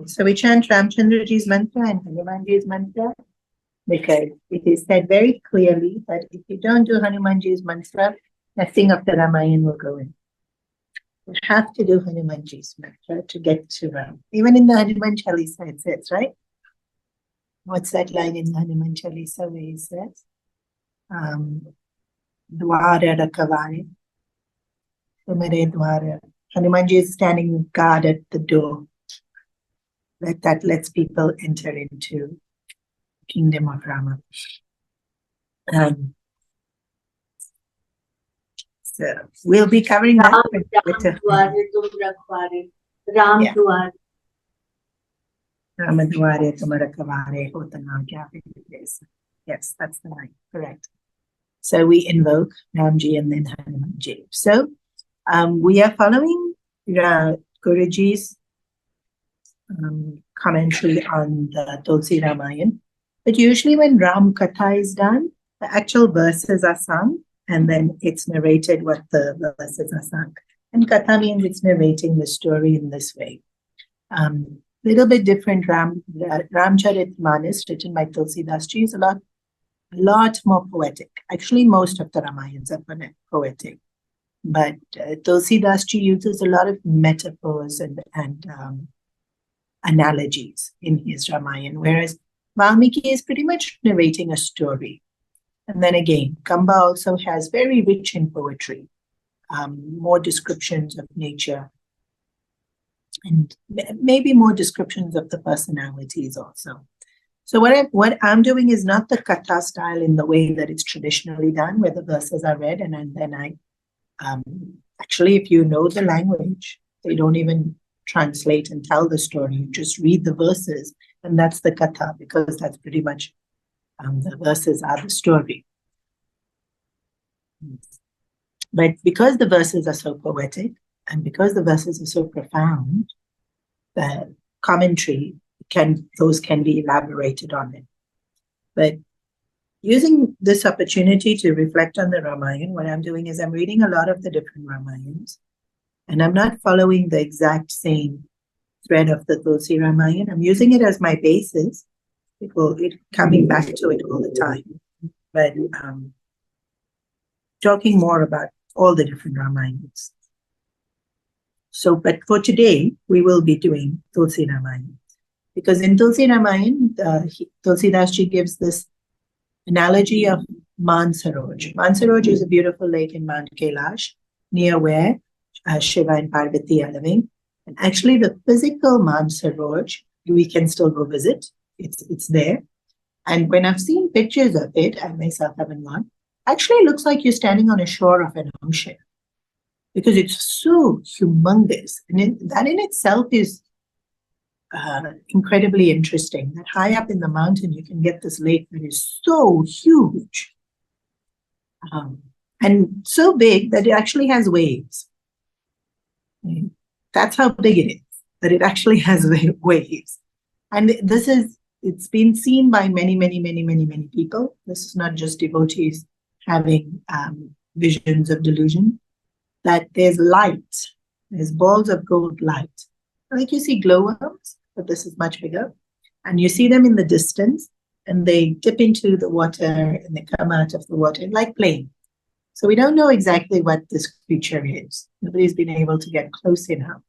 So we chant Ramchandraji's mantra and Hanumanji's mantra because it is said very clearly that if you don't do Hanumanji's mantra, nothing of the Ramayana will go in. You have to do Hanumanji's mantra to get to Ram. Even in the Hanuman Chalisa it says, right? What's that line in the Hanuman Chalisa where he says? Dwara rakavare. Tumare dwara. Hanumanji is standing guard at the door. That lets people enter into the kingdom of Rama. So we'll be covering that. Yes, that's the line. Correct. So we invoke Ramji and then Hanumanji. So we are following Guruji's commentary on the Tulsi Ramayan. But usually when Ram Katha is done, the actual verses are sung and then it's narrated what the verses are sung. And Katha means it's narrating the story in this way. Little bit different. Ramcharitmanas, written by Tulsi Dasji, is a lot more poetic. Actually, most of the Ramayans are poetic. But Tulsi Dasji uses a lot of metaphors and analogies in his Ramayana, whereas Valmiki is pretty much narrating a story. And then again, Kamba also has very rich in poetry, more descriptions of nature, and maybe more descriptions of the personalities also. So what I'm doing is not the Katha style in the way that it's traditionally done, where the verses are read and then I actually, if you know the language, they don't even translate and tell the story. You just read the verses, and that's the Katha, because that's pretty much the verses are the story. But because the verses are so poetic, and because the verses are so profound, the commentary those can be elaborated on it. But using this opportunity to reflect on the Ramayana, what I'm doing is I'm reading a lot of the different Ramayans, and I'm not following the exact same thread of the Tulsi Ramayan. I'm using it as my basis. It coming back to it all the time, but talking more about all the different Ramayans. So, but for today, we will be doing Tulsi Ramayan. Because in Tulsi Ramayan, Tulsi Dasji gives this analogy of Mansaroj. Mansaroj is a beautiful lake in Mount Kailash, near where Shiva and Parvati are living. And actually, the physical Mansaroj, we can still go visit. It's there. And when I've seen pictures of it, I myself haven't gone, actually it looks like you're standing on a shore of an ocean, because it's so humongous. And that in itself is incredibly interesting, that high up in the mountain you can get this lake that is so huge and so big that it actually has waves. That's how big it is, that it actually has waves. And it's been seen by many people. This is not just devotees having visions of delusion, that there's light, there's balls of gold light. Like you see glowworms, but this is much bigger. And you see them in the distance, and they dip into the water and they come out of the water like playing. So we don't know exactly what this creature is. Nobody's been able to get close enough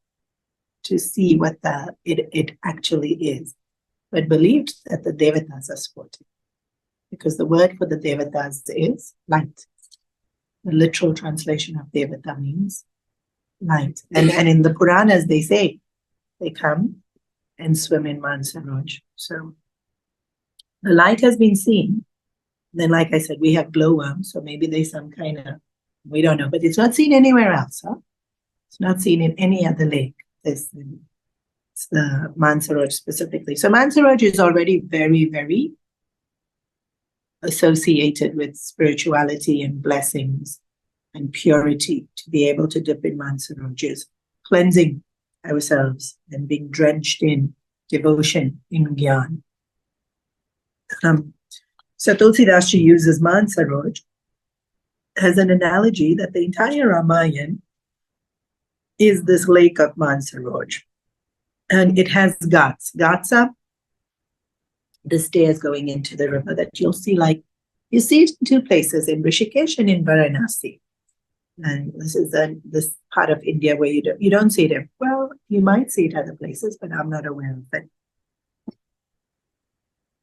to see what it actually is. But believed that the Devatas are sporting, because the word for the Devatas is light. The literal translation of Devata means light. And in the Puranas, they say they come and swim in Mansaroj. So the light has been seen. Then, like I said, we have glowworms, so maybe there's some kind of, we don't know, but it's not seen anywhere else. Huh? It's not seen in any other lake. It's the Mansaroj specifically. So Mansaroj is already very associated with spirituality and blessings and purity. To be able to dip in Mansaroj is cleansing ourselves and being drenched in devotion, in Gyan. So Tulsi Dasji uses Mansaroj as an analogy that the entire Ramayana is this lake of Mansaroj. And it has ghats. Ghats are the stairs going into the river that you'll see, like, you see it in two places, in Rishikesh and in Varanasi. And this is this part of India where you don't see it. Well, you might see it other places, but I'm not aware of it.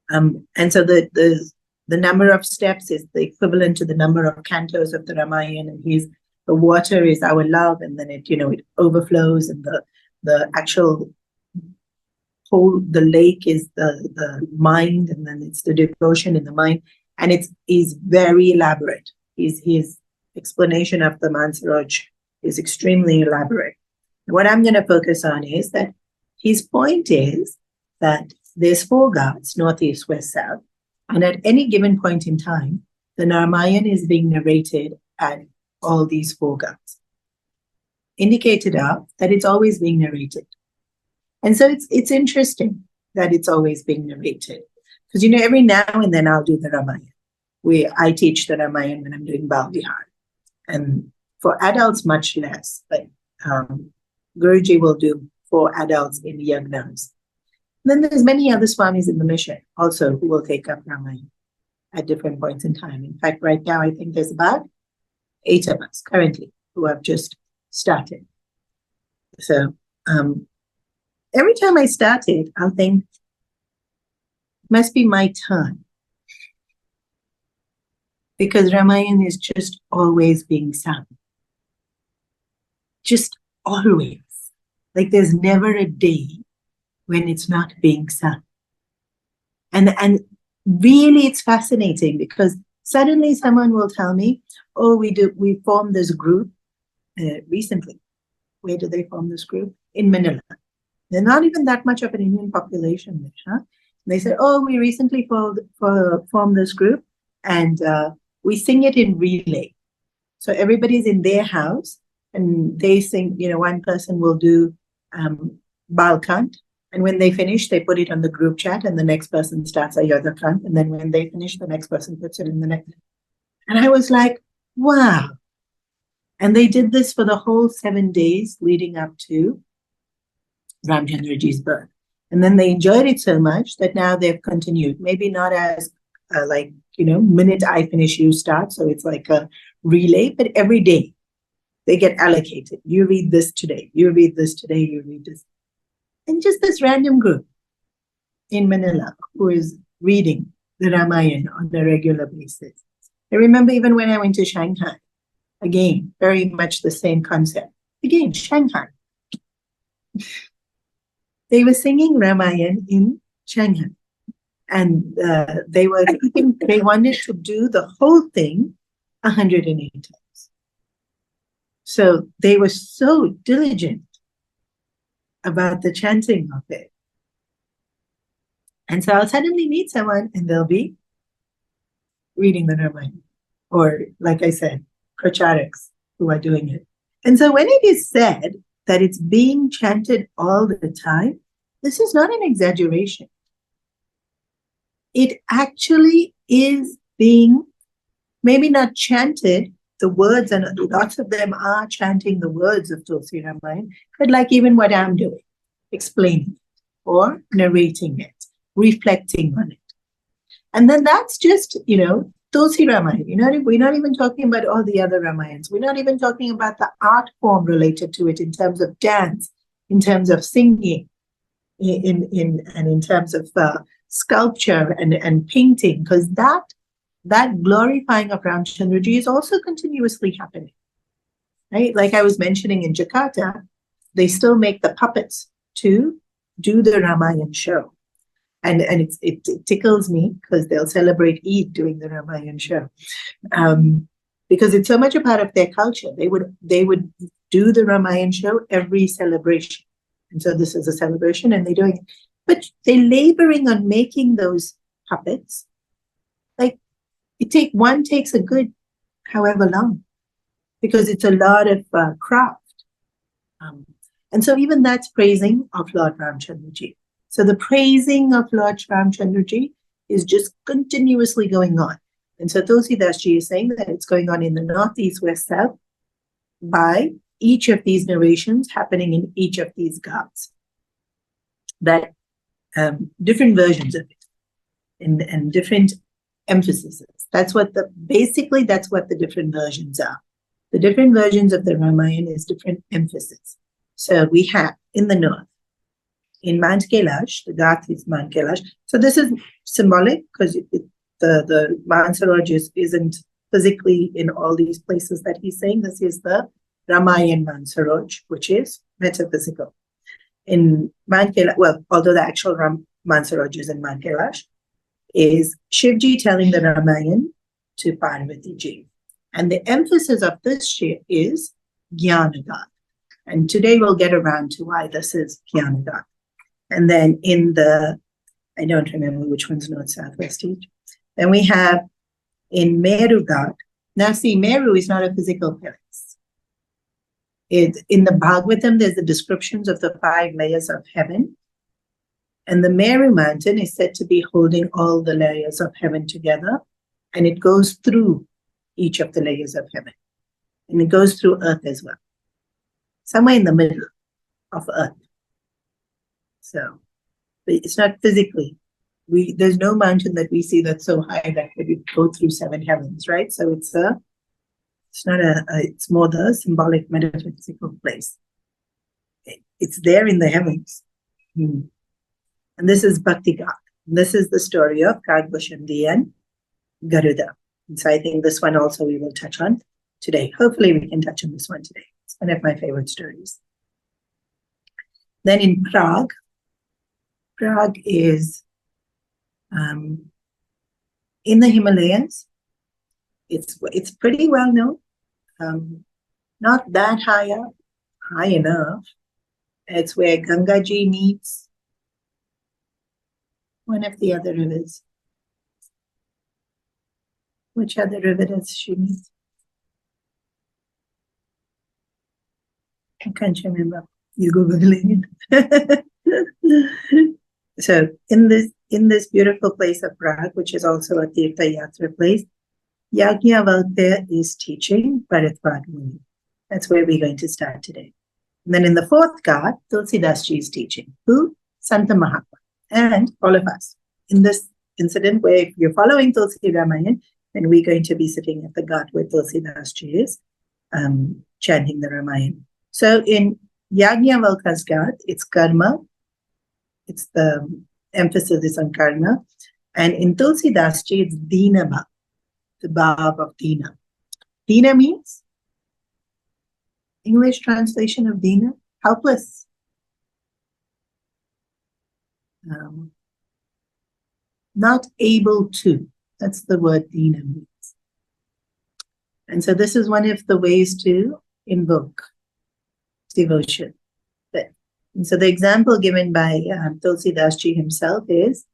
And so the number of steps is the equivalent to the number of cantos of the Ramayana. And the water is our love, and then it overflows, and the actual whole, the lake is the mind, and then it's the devotion in the mind, and he's very elaborate. His explanation of the Mansaraj is extremely elaborate. What I'm going to focus on is that his point is that there's 4 Ghats, north, east, west, south, and at any given point in time, the Ramayana is being narrated at all these 4 Ghats, indicated of that it's always being narrated. And so it's interesting that it's always being narrated, because every now and then I'll do the Ramayana. I teach the Ramayana when I'm doing Bal Vihar, and for adults much less, but Guruji will do for adults in yagnas. Then there's many other swamis in the mission also who will take up Ramayana at different points in time. In fact, right now I think there's about 8 of us currently who have just started. So every time I start it, I'll think, it must be my turn. Because Ramayana is just always being sung. Just always. Like there's never a day when it's not being sung. And really it's fascinating, because suddenly someone will tell me, oh, we formed this group recently. Where do they form this group? In Manila. They're not even that much of an Indian population there. Huh? They said, oh, we recently formed this group, and we sing it in relay. So everybody's in their house, and they sing, one person will do Balkant, and when they finish, they put it on the group chat, and the next person starts Ayodhya Kant, and then when they finish, the next person puts it in the next. And I was like, wow. And they did this for the whole 7 days leading up to Ramchandraji's birth. And then they enjoyed it so much that now they've continued. Maybe not as minute I finish, you start. So it's like a relay, but every day they get allocated. You read this today, you read this today, you read this. And just this random group in Manila who is reading the Ramayana on a regular basis. I remember even when I went to Shanghai, again, very much the same concept. Again, Shanghai. They were singing Ramayana in Shanghai. And they wanted to do the whole thing 108 times. So they were so diligent about the chanting of it. And so I'll suddenly meet someone and they'll be reading the Ramayana. Or, like I said, pracharaks who are doing it. And so when it is said that it's being chanted all the time, this is not an exaggeration. It actually is being, maybe not chanted, the words, and lots of them are chanting the words of Tulsi Ramayan, but like even what I'm doing, explaining it, or narrating it, reflecting on it. And then that's just, Tulsi Ramayan. We're not even talking about all the other Ramayans. We're not even talking about the art form related to it in terms of dance, in terms of singing, in terms of sculpture and painting, because that glorifying of Ramchandraji is also continuously happening, right? Like I was mentioning in Jakarta, they still make the puppets to do the Ramayana show. And it tickles me because they'll celebrate Eid doing the Ramayana show. Because it's so much a part of their culture. They would do the Ramayana show every celebration. And so this is a celebration and they're doing it. But they're laboring on making those puppets. Like one takes a good however long, because it's a lot of craft. And so even that's praising of Lord Ramchandraji. So the praising of Lord Ramchandraji is just continuously going on. And so Tulsi Dasji is saying that it's going on in the north, east, west, south by each of these narrations happening in each of these Ghats. that different versions of it and different emphases. That's what basically that's what the different versions are. The different versions of the Ramayana is different emphasis. So we have in the north, in Mount Kailash, the Ghats is Mount Kailash. So this is symbolic because the Mount Saroj isn't physically in all these places that he's saying. This is the Ramayana Mount Saroj, which is metaphysical. In Mount Kailash, well, although the actual Mount Saroj is in Mount Kailash, is Shivji telling the Ramayana to Parvati Ji. And the emphasis of this is Jnanagat. And today we'll get around to why this is Jnanagat. And then in the, I don't remember which one's north, south, west, east. Then we have in Meru Ghat. Now see, Meru is not a physical place. In the Bhagavatam, there's the descriptions of the 5 layers of heaven. And the Meru mountain is said to be holding all the layers of heaven together. And it goes through each of the layers of heaven. And it goes through earth as well. Somewhere in the middle of earth. So it's not physically. There's no mountain that we see that's so high that it would go through 7 heavens, right? So it's more the symbolic metaphysical place. It's there in the heavens. And this is Bhakti Ghat. This is the story of Kadbhushandi and Garuda. And so I think this one also we will touch on today. Hopefully we can touch on this one today. It's one of my favorite stories. Then in Prague is in the Himalayas. It's pretty well known. Not that high up, high enough. It's where Gangaji meets one of the other rivers. Which other river does she meet? I can't remember. You Googling it. So in this beautiful place of Prague, which is also a Tirtha Yatra place, Yajnavalkya is teaching Bharatvad Muni. That's where we're going to start today. And then in the 4th Ghat, Tulsi Dasji is teaching. Who? Santa Mahatma. And all of us. In this incident where if you're following Tulsi Ramayan, then we're going to be sitting at the Ghat where Tulsi Dasji is chanting the Ramayana. So in Yajnavalkya's Ghat, it's karma. It's the emphasis is on karma. And in Tulsi Dasji, it's Dina Bhav, the Bhav of Dina. Dina means, English translation of Dina, helpless. Not able to. That's the word Dina means. And so this is one of the ways to invoke devotion. And so the example given by Tulsi Dasji himself is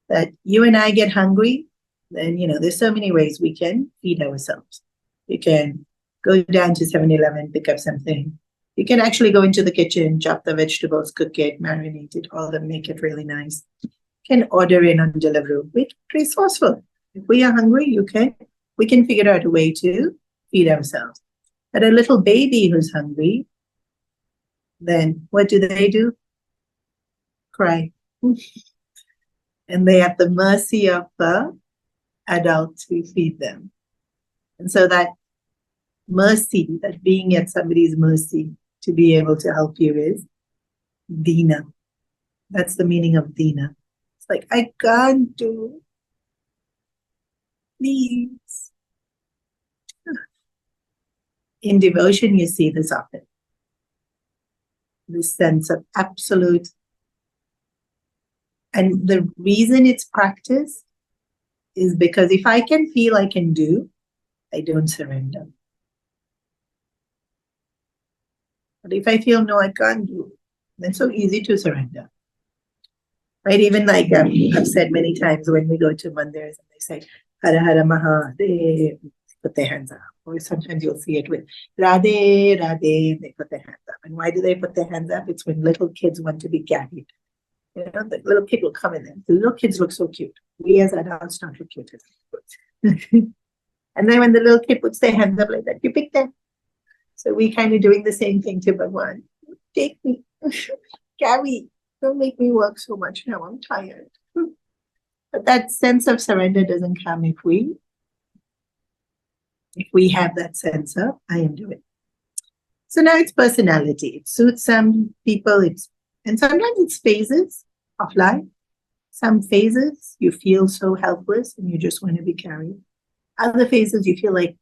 that you and I get hungry, then, there's so many ways we can feed ourselves. You can go down to 7-Eleven, pick up something. You can actually go into the kitchen, chop the vegetables, cook it, marinate it, all of them, make it really nice. You can order in on Deliveroo. We're resourceful. If we are hungry, we can figure out a way to feed ourselves. But a little baby who's hungry, then what do? Cry. And they have the mercy of the adults who feed them. And so that mercy, that being at somebody's mercy to be able to help you is Dina. That's the meaning of Dina. It's like, I can't do. Please. In devotion, you see this often. This sense of absolute. And the reason it's practiced is because if I can feel I can do, I don't surrender. But if I feel, no, I can't do, then it's so easy to surrender. Right? Even like I've said many times when we go to mandirs and they say, Hara Hara Maha, they put their hands up. Or sometimes you'll see it with Radhe, Radhe, they put their hands up. And why do they put their hands up? It's when little kids want to be carried. The little kid will come in there. The little kids look so cute. We as adults don't look cute. And then when the little kid puts their hands up like that, you pick them. So we kind of doing the same thing to Bhagwan. Take me, carry. Don't make me work so much now. I'm tired. But that sense of surrender doesn't come if we have that sense of I am doing. So now it's personality. It suits some people. And sometimes it's phases of life. Some phases you feel so helpless and you just want to be carried. Other phases you feel like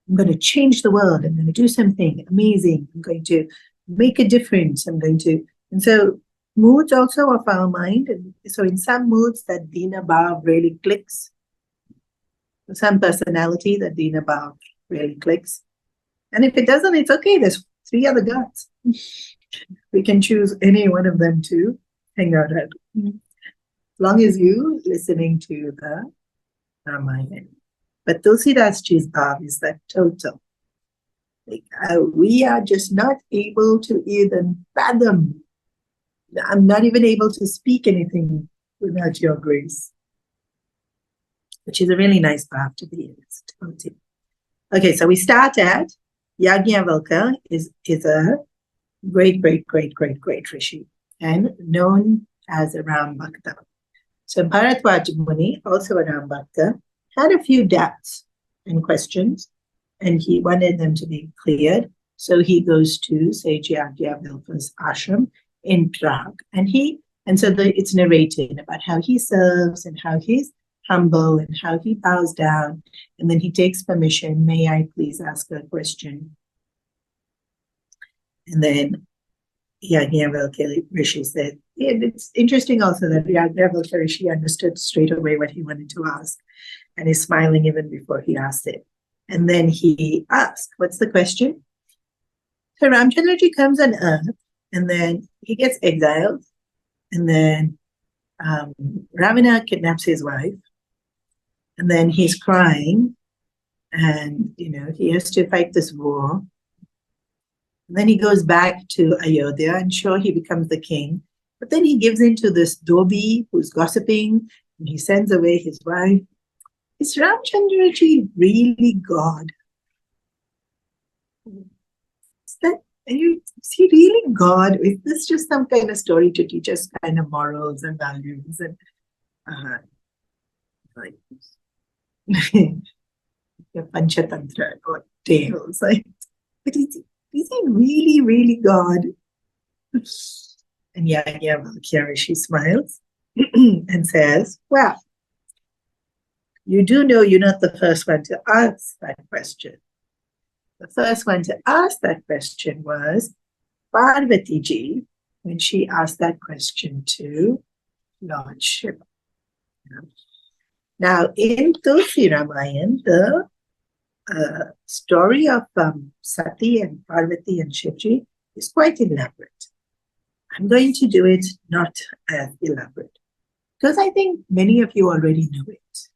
I'm going to change the world. I'm going to do something amazing. I'm going to make a difference. And so moods also of our mind. And so in some moods that Dina Bhav really clicks. Some personality that Dina Bhav really clicks. And if it doesn't, it's okay. There's 3 other gods. We can choose any one of them to hang out at. As long as you listening to the Ramayana. But Tulsi Dasji's bhav is that total. Like, we are just not able to even fathom. I'm not even able to speak anything without your grace. Which is a really nice bhav to be in. Okay, so we start at Yajnavalkya is a great rishi and known as a Ram Bhakta. So Bharadwaj Muni, also a Ram Bhakta, had a few doubts and questions, and he wanted them to be cleared. So he goes to Sage Yajnavalkya's ashram in Prague, and so it's narrated about how he serves and how he's humble and how he bows down, and then he takes permission. May I please ask a question? And then Yajnavalkya Rishi said, and it's interesting also that Yajnavalkya Rishi understood straight away what he wanted to ask, and is smiling even before he asked it. And then he asked, what's the question? So Ramchandraji comes on earth, and then he gets exiled, and then Ravana kidnaps his wife, and then he's crying, and he has to fight this war. And then he goes back to Ayodhya, and sure, he becomes the king. But then he gives in to this Dhobi who's gossiping, and he sends away his wife. Is Ramchandraji really God? Is he really God? Is this just some kind of story to teach us kind of morals and values and like Panchatantra or tales? Like, but is he really, really God? And Yajnavalkya Rishi smiles and says, well, you do know you're not the first one to ask that question. The first one to ask that question was Parvati Ji, when she asked that question to Lord Shiva. Now, in Tulsi Ramayan, the story of Sati and Parvati and Shivji is quite elaborate. I'm going to do it not as elaborate, because I think many of you already know it.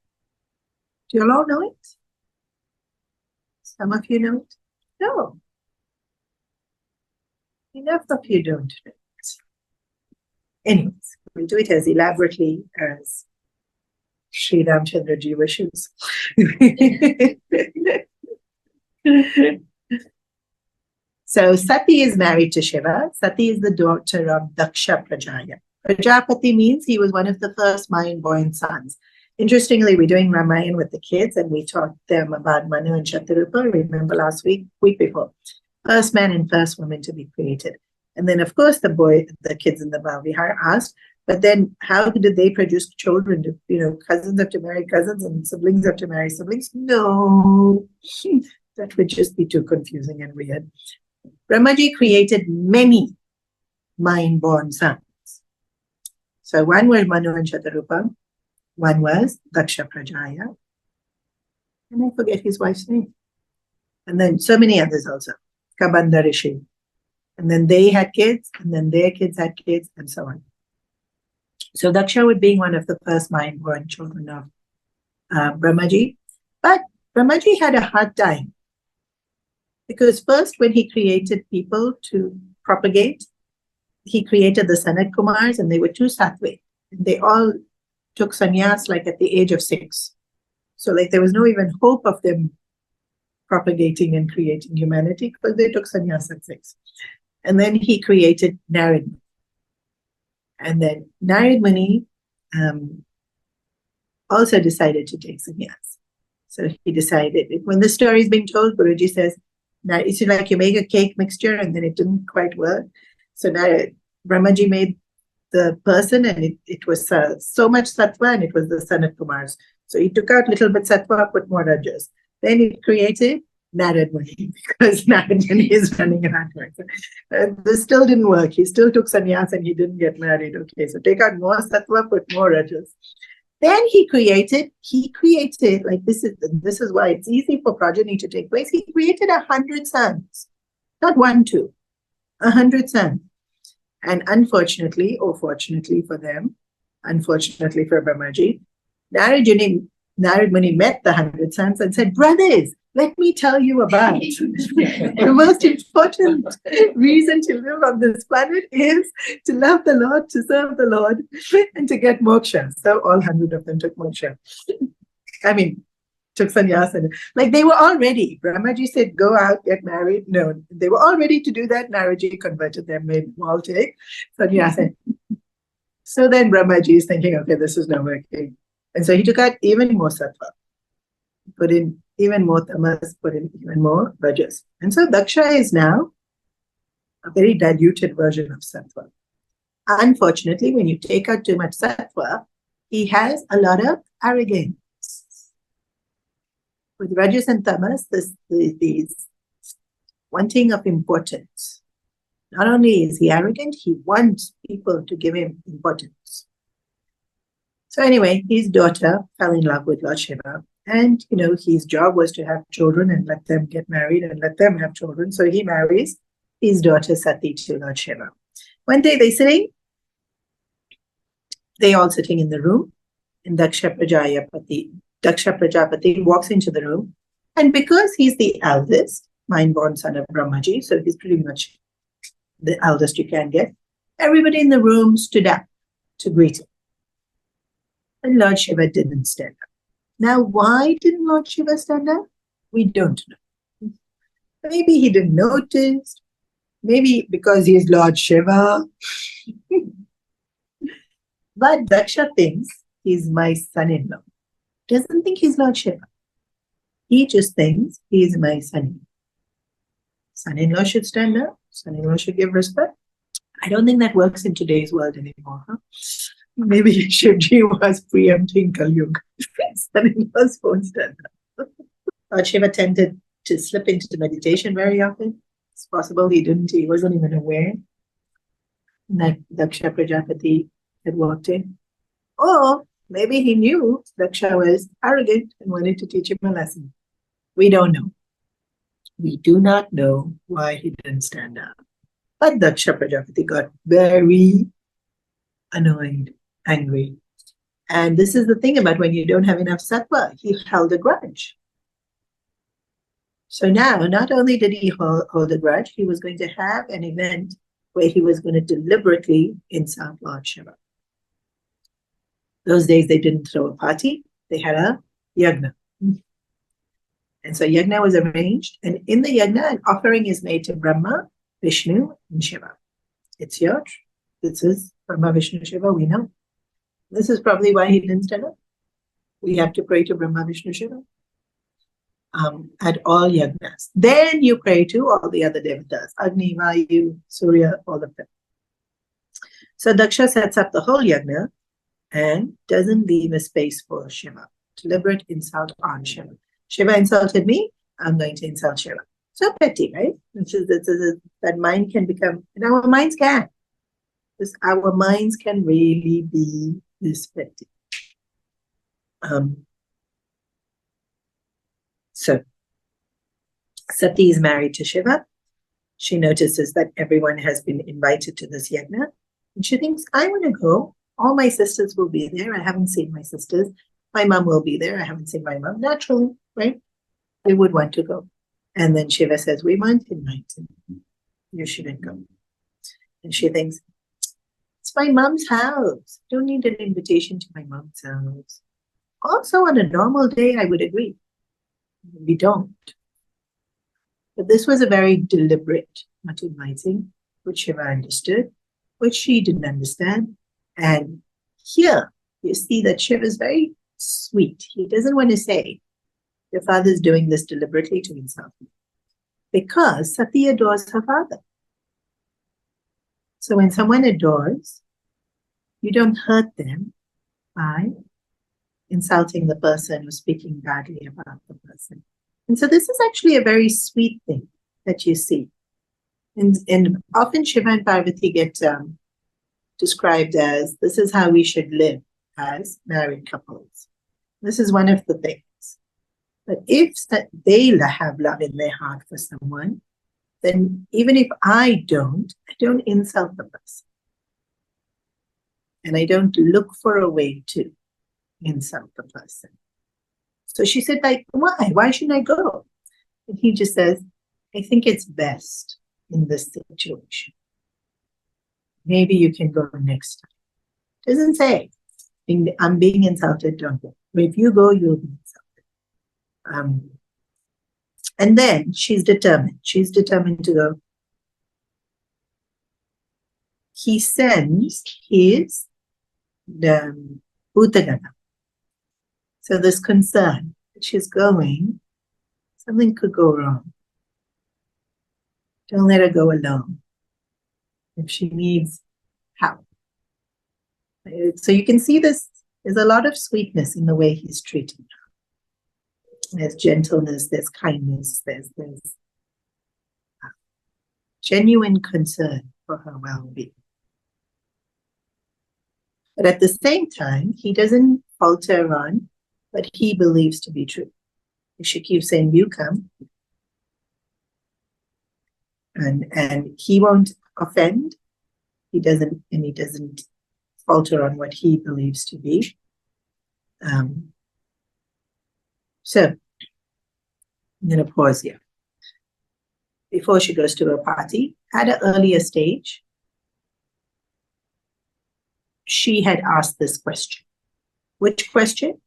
Do you all know it? Some of you know it? No. Enough of you don't know it. Anyways, we'll do it as elaborately as Sri Ramchandraji wishes. So Sati is married to Shiva. Sati is the daughter of Daksha Prajaya. Prajapati means he was one of the first mind-born sons. Interestingly, we're doing Ramayana with the kids, and we taught them about Manu and Shatarupa. Remember last week before. First man and first woman to be created. And then, of course, the kids in the Bhavihar asked, but then how did they produce children? Cousins have to marry cousins and siblings have to marry siblings? No, that would just be too confusing and weird. Brahmaji created many mind-born sons. So one was Manu and Shatarupa, one was Daksha Prajaya, and I forget his wife's name. And then so many others also, Kabanda Rishi. And then they had kids, and then their kids had kids, and so on. So Daksha would be one of the first mind-born children of Brahmaji. But Brahmaji had a hard time, because first when he created people to propagate, he created the Sanat Kumars, and they were 2 Sattvic. They all took sannyas like at the age of 6. So like there was no even hope of them propagating and creating humanity, because they took sannyas at 6. And then he created Narad. And then Narad Muni also decided to take sannyas. So he decided, when the story is being told, Guruji says, now it's like you make a cake mixture and then it didn't quite work. So now Brahmaji made the person and it was so much sattva and it was the son of Kumars. So he took out little bit sattva, put more rajas. Then he created Narad Muni because Narad Muni is running around. This still didn't work. He still took sannyas and he didn't get married. Okay, so take out more sattva, put more rajas. Then he created, like this is why it's easy for progeny to take place. He created 100 sons, not 1, 2, 100 sons. And unfortunately, or fortunately for them, unfortunately for Brahmaji, Narad Muni met the 100 sons and said, brothers, let me tell you about the most important reason to live on this planet is to love the Lord, to serve the Lord, and to get moksha. So all 100 of them took moksha. I mean, took sannyas. Like they were all ready. Brahmaji said, go out, get married. No, they were all ready to do that. Naradji converted them, made them all take sannyas. So then Brahmaji is thinking, okay, this is not working. And so he took out even more sattva, put in even more tamas, put in even more rajas. And so Daksha is now a very diluted version of sattva. Unfortunately, when you take out too much sattva, he has a lot of arrogance. With rajas and tamas, this wanting of importance. Not only is he arrogant, he wants people to give him importance. So anyway, his daughter fell in love with Lord Shiva. And, his job was to have children and let them get married and let them have children. So he marries his daughter Sati to Lord Shiva. One day they all sitting in the room, and Daksha Prajapati walks into the room. And because he's the eldest, mind-born son of Brahmaji, so he's pretty much the eldest you can get, everybody in the room stood up to greet him. And Lord Shiva didn't stand up. Now, why didn't Lord Shiva stand up? We don't know. Maybe he didn't notice. Maybe because he's Lord Shiva. But Daksha thinks he's my son-in-law. Doesn't think he's Lord Shiva. He just thinks he's my son-in-law. Son-in-law should stand up. Son-in-law should give respect. I don't think that works in today's world anymore. Huh? Maybe Shivji was preempting Kali Yuga. Son-in-laws won't stand up. Lord Shiva tended to slip into meditation very often. It's possible he wasn't even aware that Daksha Prajapati had walked in. Or maybe he knew Daksha was arrogant and wanted to teach him a lesson. We don't know. We do not know why he didn't stand up. But Daksha Prajapati got very annoyed, angry. And this is the thing about when you don't have enough sattva, he held a grudge. So now, not only did he hold a grudge, he was going to have an event where he was going to deliberately insult Lord Shiva. Those days, they didn't throw a party. They had a yagna. And so yagna was arranged. And in the yagna, an offering is made to Brahma, Vishnu, and Shiva. It's yours. This is Brahma, Vishnu, Shiva, we know. This is probably why he didn't stand up. We have to pray to Brahma, Vishnu, Shiva at all yagnas. Then you pray to all the other devatas, Agni, Vayu, Surya, all of them. So Daksha sets up the whole yagna and doesn't leave a space for Shiva. Deliberate insult on Shiva. Shiva insulted me, I'm going to insult Shiva. So petty, right? That mind can become, and our minds can. Our minds can really be this petty. So Sati is married to Shiva. She notices that everyone has been invited to this yagna. And she thinks, I want to go. All my sisters will be there. I haven't seen my sisters. My mom will be there. I haven't seen my mom. Naturally, right? We would want to go. And then Shiva says, we weren't invited. You shouldn't go. And she thinks, it's my mom's house. I don't need an invitation to my mom's house. Also, on a normal day, I would agree. We don't. But this was a very deliberate not inviting, which Shiva understood, which she didn't understand. And here you see that Shiva is very sweet. He doesn't want to say, your father is doing this deliberately to insult me, because Sati adores her father. So when someone adores, you don't hurt them by insulting the person or speaking badly about the person. And so this is actually a very sweet thing that you see. And often Shiva and Parvati get described as, this is how we should live as married couples. This is one of the things. But if they have love in their heart for someone, then even if I don't insult the person. And I don't look for a way to insult the person. So she said, like, why? Why shouldn't I go? And he just says, I think it's best in this situation. Maybe you can go next time. Doesn't say, I'm being insulted, don't go. But if you go, you'll be insulted. And then she's determined. She's determined to go. He sends his Bhutagana. So this concern that she's going, something could go wrong. Don't let her go alone if she needs help. So you can see this, there's a lot of sweetness in the way he's treating her. There's gentleness, there's kindness, there's genuine concern for her well-being. But at the same time, he doesn't falter on what he believes to be true. If she keeps saying, you come, and he won't offend, he doesn't falter on what he believes to be. So I'm going to pause here. Before she goes to her party, at an earlier stage, she had asked this question. Which question?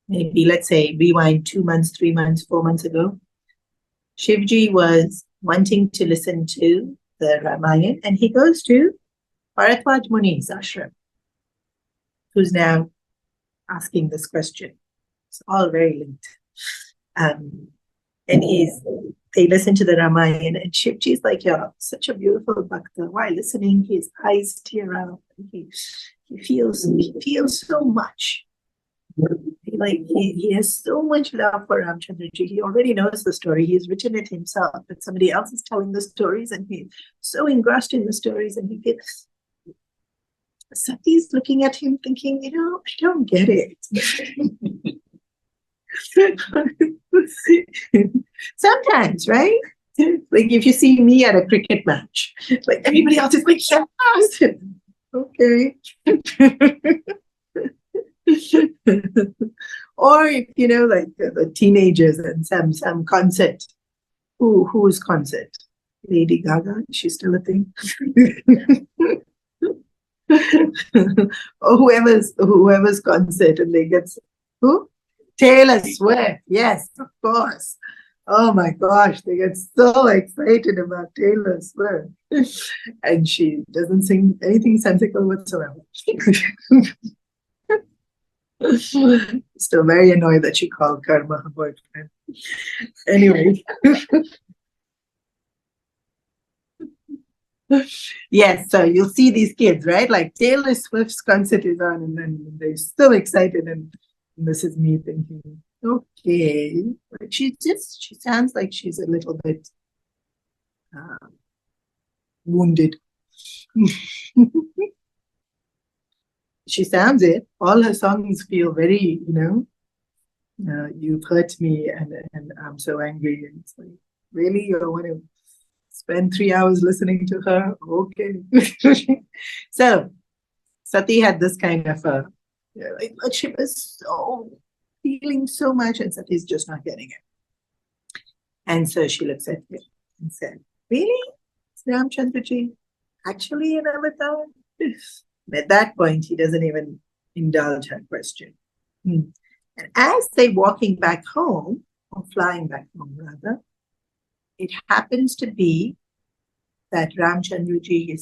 Maybe, let's say, rewind 2 months, 3 months, 4 months ago. Shivji was wanting to listen to the Ramayana, and he goes to Bharadwaj Muni's ashram, who's now asking this question. It's all very linked. And they listen to the Ramayana, and Shivji's like, yeah, such a beautiful bhakta. While listening, his eyes tear out. He feels so much. He has so much love for Ramchandraji. He already knows the story. He's written it himself, but somebody else is telling the stories, and he's so engrossed in the stories, and he gets. Sati's looking at him thinking, I don't get it. Sometimes, right? Like if you see me at a cricket match, like everybody else is like, yes, okay. Or if like the teenagers and some concert. Whose concert? Lady Gaga? She's still a thing. Or whoever's concert, and they get who? Taylor Swift. Yes, of course. Oh my gosh, they get so excited about Taylor Swift. And she doesn't sing anything sensical whatsoever. Still very annoyed that she called Karma her boyfriend. Anyway. Yes, so you'll see these kids, right? Like Taylor Swift's concert is on, and then they're so excited, and this is me thinking, okay. But she sounds like she's a little bit wounded. She sounds it. All her songs feel very, you've hurt me, and I'm so angry. And it's like, really? You want to spend 3 hours listening to her? Okay. So Sati had this kind of she was so feeling so much, and Sati's just not getting it. And so she looks at him and said, really? Ramchandraji, actually an avatar? At that point, he doesn't even indulge her question. And as they're walking back home, or flying back home rather, it happens to be that Ramchandraji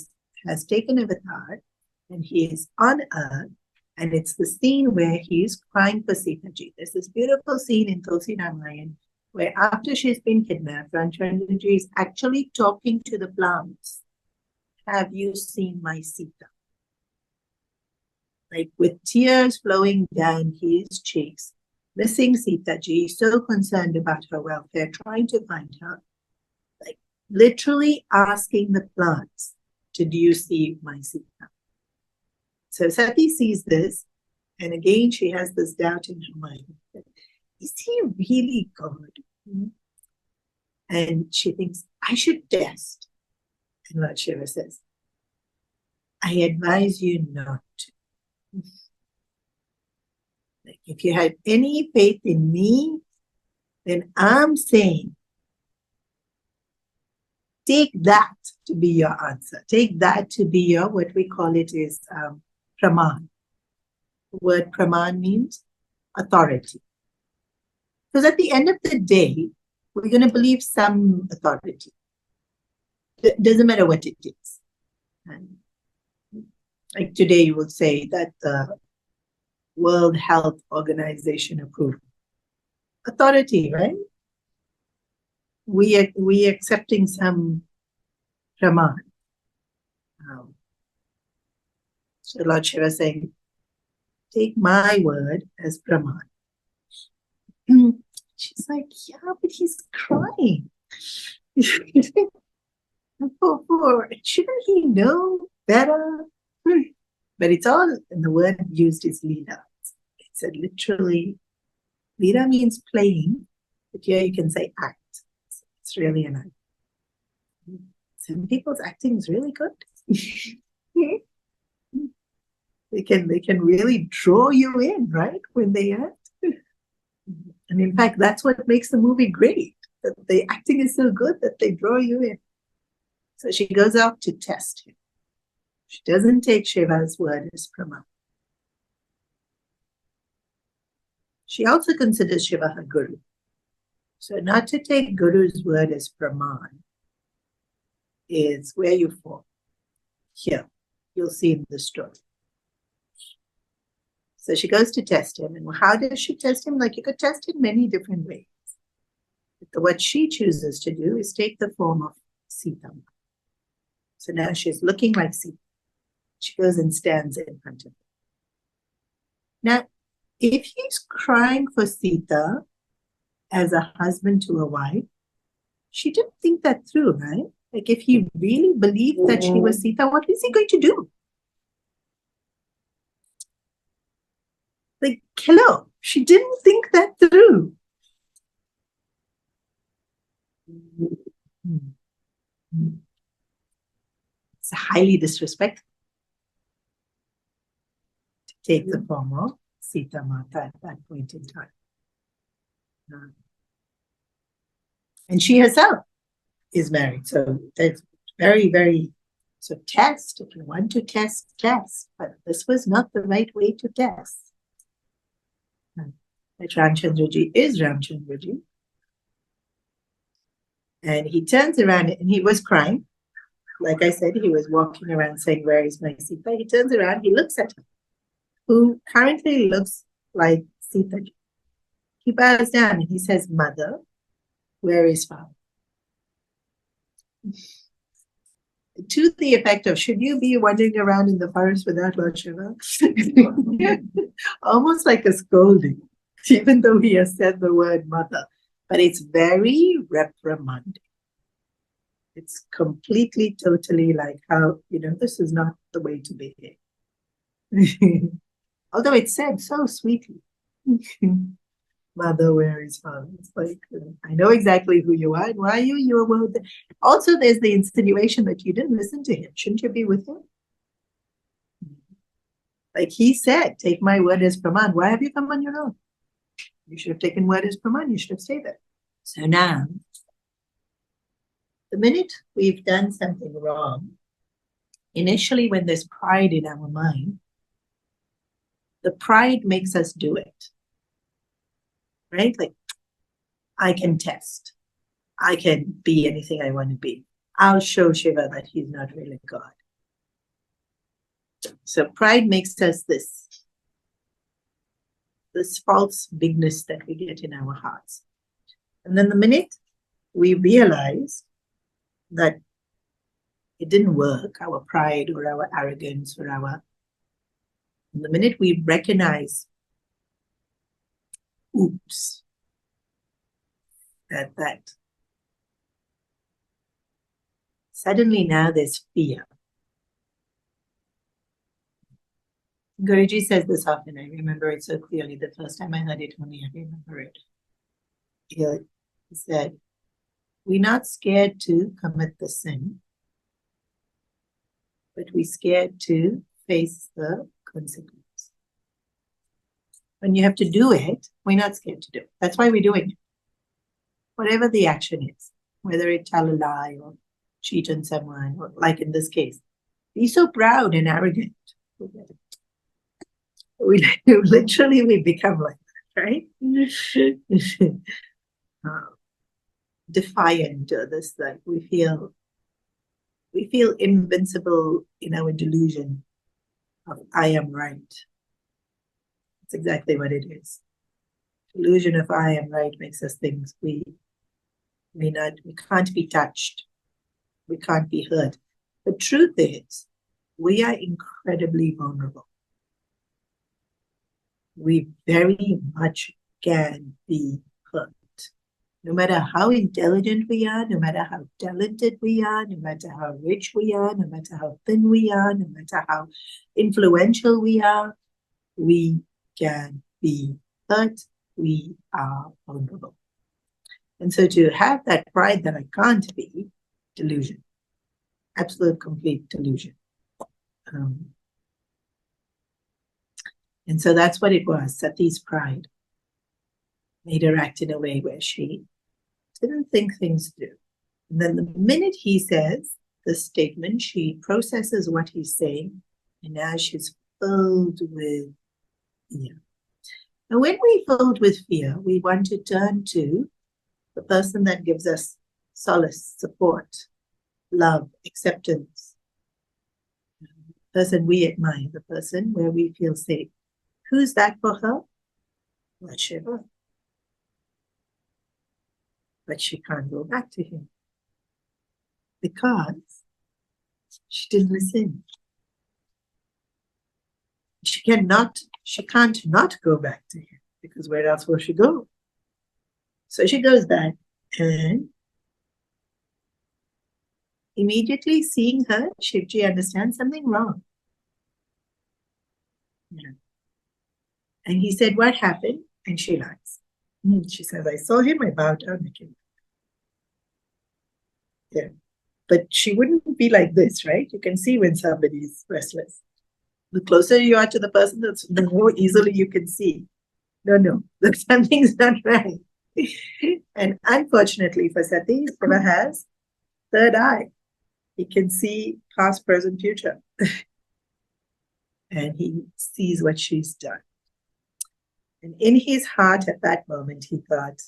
has taken avatar and he is on earth, and it's the scene where he is crying for Sita Ji. There's this beautiful scene in Tulsi Ramayan where after she's been kidnapped, Ramchandraji is actually talking to the plants. Have you seen my Sita? Like with tears flowing down his cheeks, missing Sita Ji, so concerned about her welfare, trying to find her, like literally asking the plants, did you see my Sita? So Sati sees this, and again she has this doubt in her mind. Is he really God? And she thinks, I should test. And Lord Shiva says, I advise you not to. Like if you had any faith in me, then I'm saying, take that to be your answer. Take that to be your, what we call it is praman. The word praman means authority. Because at the end of the day, we're going to believe some authority. It doesn't matter what it is. And like today, you will say that the World Health Organization approved. Authority, right? We accepting some praman. So Lord Shiva saying, take my word as praman. She's like, yeah, but he's crying. Shouldn't he know better? But it's all, and the word used is Leela. It's literally, Leela means playing, but here you can say act. It's really an act. Some people's acting is really good. They can really draw you in, right, when they act. And in fact, that's what makes the movie great. That the acting is so good that they draw you in. So she goes out to test him. She doesn't take Shiva's word as praman. She also considers Shiva her guru. So not to take Guru's word as praman is where you fall. Here, you'll see in the story. So she goes to test him. And how does she test him? Like you could test him many different ways. But what she chooses to do is take the form of Sita. So now she's looking like Sita. She goes and stands in front of him. Now, if he's crying for Sita as a husband to a wife, she didn't think that through, right? Like if he really believed that she was Sita, what is he going to do? Like, hello, she didn't think that through. It's highly disrespectful to take the form of Sita Mata at that point in time. And she herself is married. So that's very, very, so test. If you want to test, test. But this was not the right way to test. That Ramchandraji is Ramchandraji. And he turns around and he was crying. Like I said, he was walking around saying, where is my Sita? He turns around, he looks at her, who currently looks like Sita. He bows down and he says, Mother, where is Father? To the effect of, should you be wandering around in the forest without Lord Shiva? Almost like a scolding, even though he has said the word mother. But it's very reprimanding. It's completely, totally like how, this is not the way to behave. Although it's said so sweetly. Mother, where is Father? It's like, I know exactly who you are and why you are with him. Also, there's the insinuation that you didn't listen to him. Shouldn't you be with him? Like he said, take my word as praman. Why have you come on your own? You should have taken word as praman. You should have stayed there. So now, the minute we've done something wrong, initially when there's pride in our mind, the pride makes us do it. Right? Like, I can test. I can be anything I want to be. I'll show Shiva that he's not really God. So pride makes us this false bigness that we get in our hearts. And then the minute we realize that it didn't work, our pride or our arrogance or the minute we recognize, oops, that suddenly now there's fear. Guruji says this often. I remember it so clearly. The first time I heard it, only I remember it. He said, we're not scared to commit the sin, but we're scared to face the consequence. When you have to do it, we're not scared to do it. That's why we're doing it. Whatever the action is, whether it tell a lie or cheat on someone, or like in this case, be so proud and arrogant. We become like that, right? Defiant, this that we feel invincible in our delusion of I am right. That's exactly what it is. Delusion of I am right makes us think we can't be touched, we can't be hurt. The truth is, we are incredibly vulnerable. We very much can be hurt. No matter how intelligent we are, no matter how talented we are, no matter how rich we are, no matter how thin we are, no matter how influential we are, we can be hurt. We are vulnerable. And so to have that pride that I can't be, delusion, absolute complete delusion. And so that's what it was. Sati's pride made her act in a way where she didn't think things through. And then the minute he says the statement, she processes what he's saying, and now she's filled with fear. And when we're filled with fear, we want to turn to the person that gives us solace, support, love, acceptance, the person we admire, the person where we feel safe. Who's that for her? Well, Shiva. But she can't go back to him because she didn't listen. She can't not go back to him because where else will she go? So she goes back and immediately seeing her, Shivji understands something wrong. Yeah. And he said, what happened? And she lies. She says, I saw him, I bowed down and came. Yeah. But she wouldn't be like this, right? You can see when somebody's restless. The closer you are to the person, the more easily you can see. No, something's not right. And unfortunately for Sati, Shiva has third eye. He can see past, present, future. And he sees what she's done. And in his heart at that moment, he thought,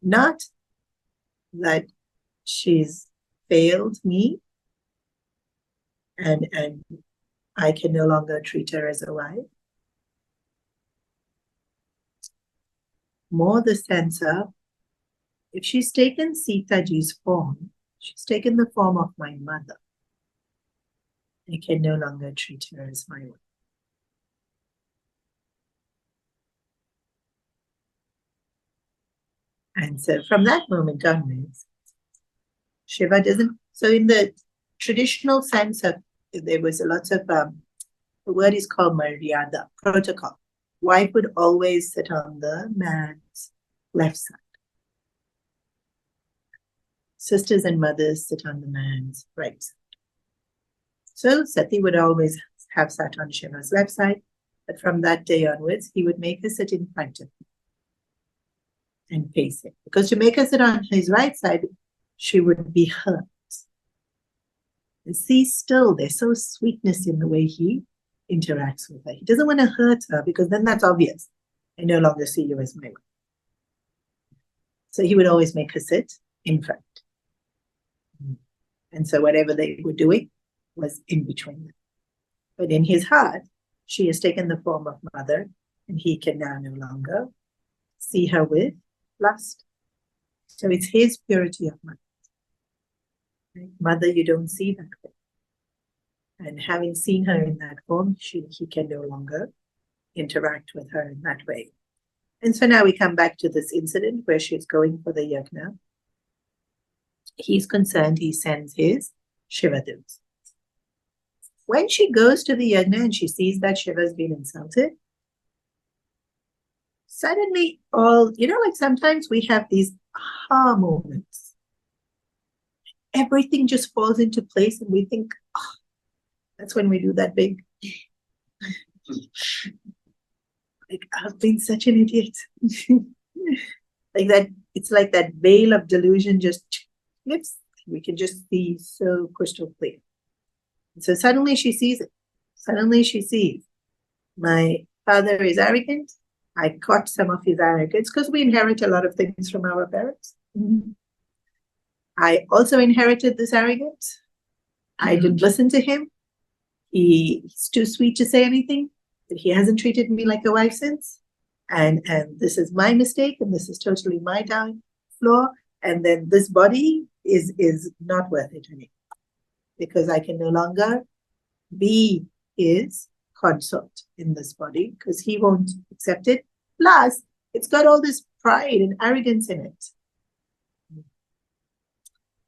not that she's failed me and I can no longer treat her as a wife. More the sense of, if she's taken Sitaji's form, she's taken the form of my mother. I can no longer treat her as my wife. And so from that moment onwards, Shiva doesn't, so in the traditional sense of, there was a lot of, the word is called Maryada, protocol. Wife would always sit on the man's left side. Sisters and mothers sit on the man's right side. So Sati would always have sat on Shiva's left side, but from that day onwards, he would make her sit in front of him and face him. Because to make her sit on his right side, she would be hurt. And see, still, there's so sweetness in the way he interacts with her. He doesn't want to hurt her because then that's obvious. I no longer see you as my wife. So he would always make her sit in front. And so whatever they were doing was in between them. But in his heart, she has taken the form of mother, and he can now no longer see her with lust. So it's his purity of mind. Right? Mother, you don't see that way. And having seen her in that form, he can no longer interact with her in that way. And so now we come back to this incident where she's going for the yajna. He's concerned, he sends his Shivadus. When she goes to the yajna and she sees that Shiva has been insulted, suddenly like sometimes we have these aha moments. Everything just falls into place and we think, oh, that's when we do that big, like, I've been such an idiot. Like that, it's like that veil of delusion just lifts. We can just see so crystal clear. And so suddenly she sees it. Suddenly she sees, my father is arrogant. I caught some of his arrogance because we inherit a lot of things from our parents. Mm-hmm. I also inherited this arrogance. I didn't listen to him. He's too sweet to say anything. But he hasn't treated me like a wife since. And this is my mistake, and this is totally my down flaw. And then this body is not worth it anymore, because I can no longer be his consort in this body because he won't accept it. Plus, it's got all this pride and arrogance in it.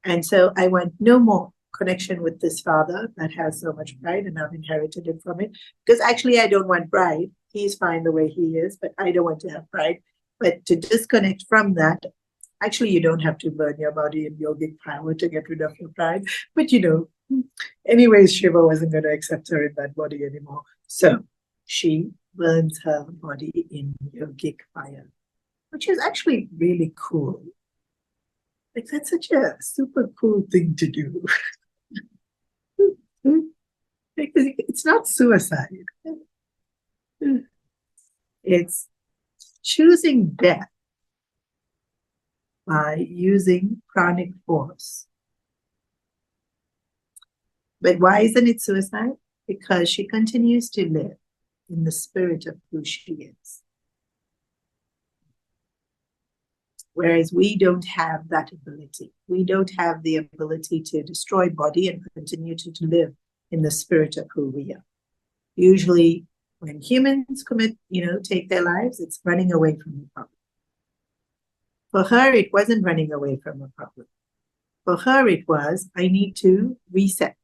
And so I want no more connection with this father that has so much pride, and I've inherited it from it. Because actually, I don't want pride. He's fine the way he is, but I don't want to have pride. But to disconnect from that, actually, you don't have to burn your body in yogic power to get rid of your pride. But anyways, Shiva wasn't going to accept her in that body anymore. So she burns her body in yogic fire, which is actually really cool. Like, that's such a super cool thing to do. Because it's not suicide. It's choosing death by using pranic force. But why isn't it suicide? Because she continues to live in the spirit of who she is. Whereas we don't have that ability. We don't have the ability to destroy body and continue to live in the spirit of who we are. Usually when humans take their lives, it's running away from the problem. For her, it wasn't running away from a problem. For her, it was, I need to reset.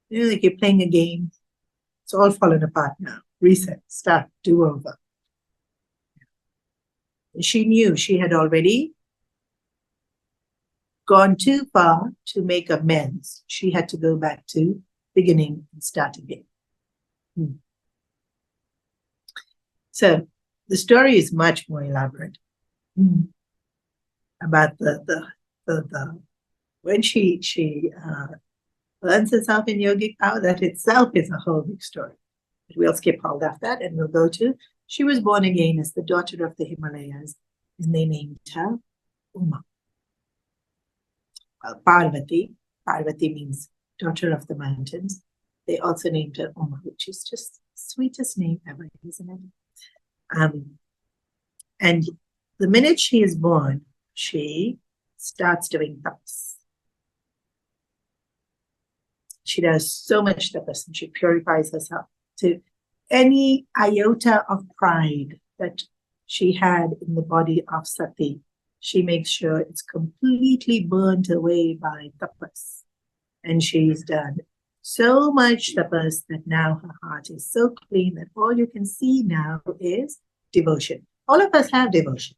Like you're playing a game, it's all fallen apart now. Reset, start, do over. She knew she had already gone too far to make amends. She had to go back to beginning and start again. So the story is much more elaborate about the when she learns herself in yogic power. That itself is a whole big story. But we'll skip all of that and we'll go to, she was born again as the daughter of the Himalayas, and they named her Uma. Parvati. Parvati means daughter of the mountains. They also named her Uma, which is just the sweetest name ever, isn't it? And the minute she is born, she starts doing tapas. She does so much tapas, and she purifies herself to any iota of pride that she had in the body of Sati. She makes sure it's completely burnt away by tapas. And she's done so much tapas that now her heart is so clean that all you can see now is devotion. All of us have devotion.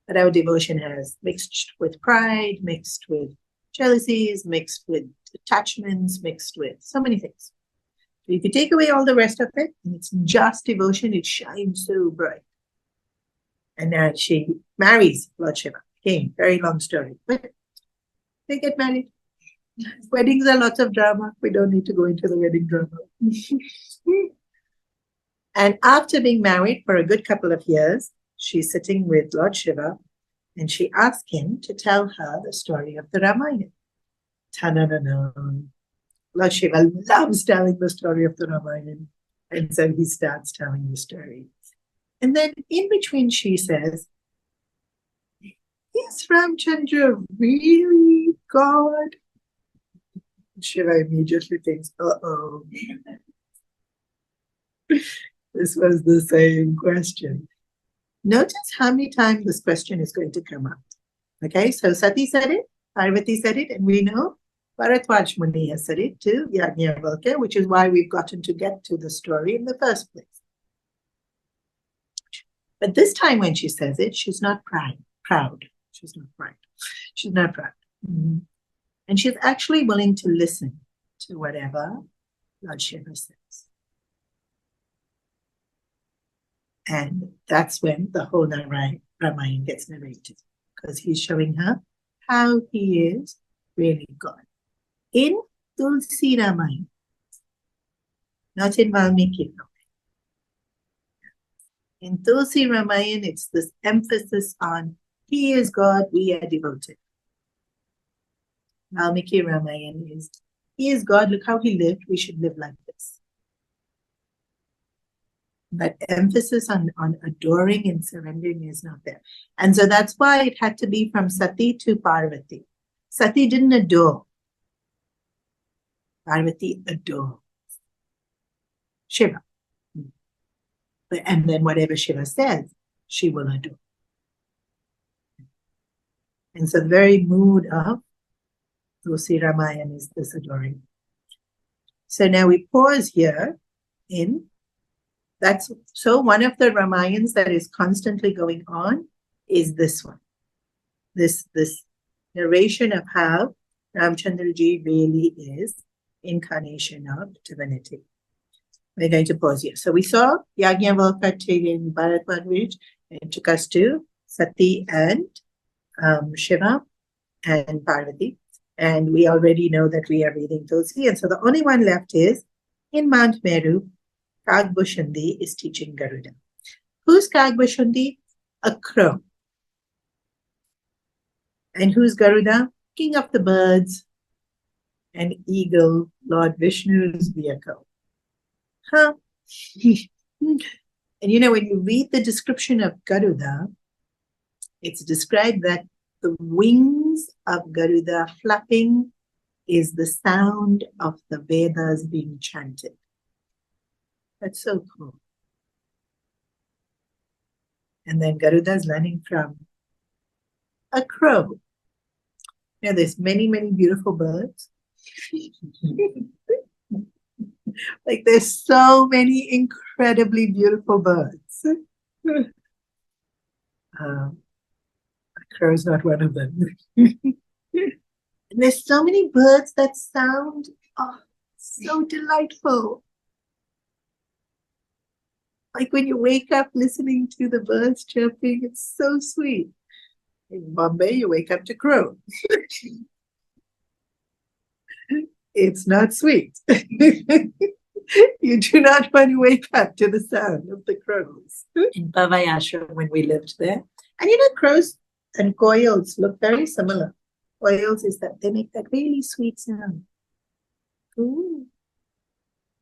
But our devotion has mixed with pride, mixed with jealousies, mixed with attachments, mixed with so many things. So if you take away all the rest of it, and it's just devotion, it shines so bright. And now she marries Lord Shiva. Again, very long story. But they get married. Weddings are lots of drama. We don't need to go into the wedding drama. And after being married for a good couple of years, she's sitting with Lord Shiva, And she asked him to tell her the story of the Ramayana. Ta-na-na-na. Lord Shiva loves telling the story of the Ramayana. And so he starts telling the story. And then in between she says, is Ramchandra really God? Shiva immediately thinks, uh-oh. This was the same question. Notice how many times this question is going to come up. Okay, so Sati said it, Parvati said it, and we know Bharatwaj Muni has said it to Yajnavalkya, which is why we've gotten to get to the story in the first place. But this time when she says it, she's not proud. She's not proud. She's not proud. Mm-hmm. And she's actually willing to listen to whatever Lord Shiva says. And that's when the whole Ramayana gets narrated, because he's showing her how he is really God. In Tulsi Ramayan, not in Valmiki Ramayan. In Tulsi Ramayan, it's this emphasis on he is God, we are devoted. Valmiki Ramayan is he is God, look how he lived, we should live like this. But emphasis on adoring and surrendering is not there. And so that's why it had to be from Sati to Parvati. Sati didn't adore. Parvati adored Shiva. And then whatever Shiva says, she will adore. And so the very mood of Tulsi Ramayan is this adoring. So now we pause here in that's so one of the Ramayans that is constantly going on is this one. This narration of how Ramchandraji really is incarnation of divinity. We're going to pause here. So we saw Yajnavalkya taking Bharatwaj, and it took us to Sati and Shiva and Parvati. And we already know that we are reading Tulsi. And so the only one left is in Mount Meru, Kagbushundi is teaching Garuda. Who's Kagbushundi? A crow. And who's Garuda? King of the birds, an eagle, Lord Vishnu's vehicle. Huh? And you know, when you read the description of Garuda, it's described that the wings of Garuda flapping is the sound of the Vedas being chanted. That's so cool. And then Garuda is learning from a crow. You know, there's many, many beautiful birds. Like there's so many incredibly beautiful birds. A crow is not one of them. And there's so many birds that sound so delightful. Like when you wake up listening to the birds chirping, it's so sweet. In Bombay, you wake up to crow. It's not sweet. You do not want to wake up to the sound of the crows. In Bhavai Ashram, when we lived there, and you know, crows and koyals look very similar. Koyals is that they make that really sweet sound. Ooh.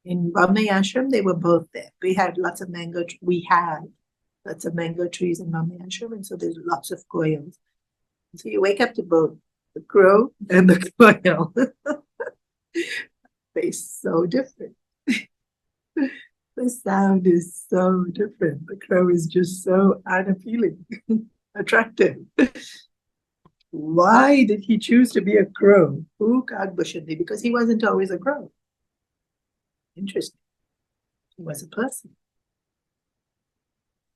In Bhavai Ashram, they were both there. We had lots of mango trees in Bhavai Ashram, and so there's lots of koyals. So you wake up to both the crow and the koyal. They're so different. The sound is so different. The crow is just so unappealing, attractive. Why did he choose to be a crow? Who Kagbushundi? Because he wasn't always a crow. Interesting. He was a person.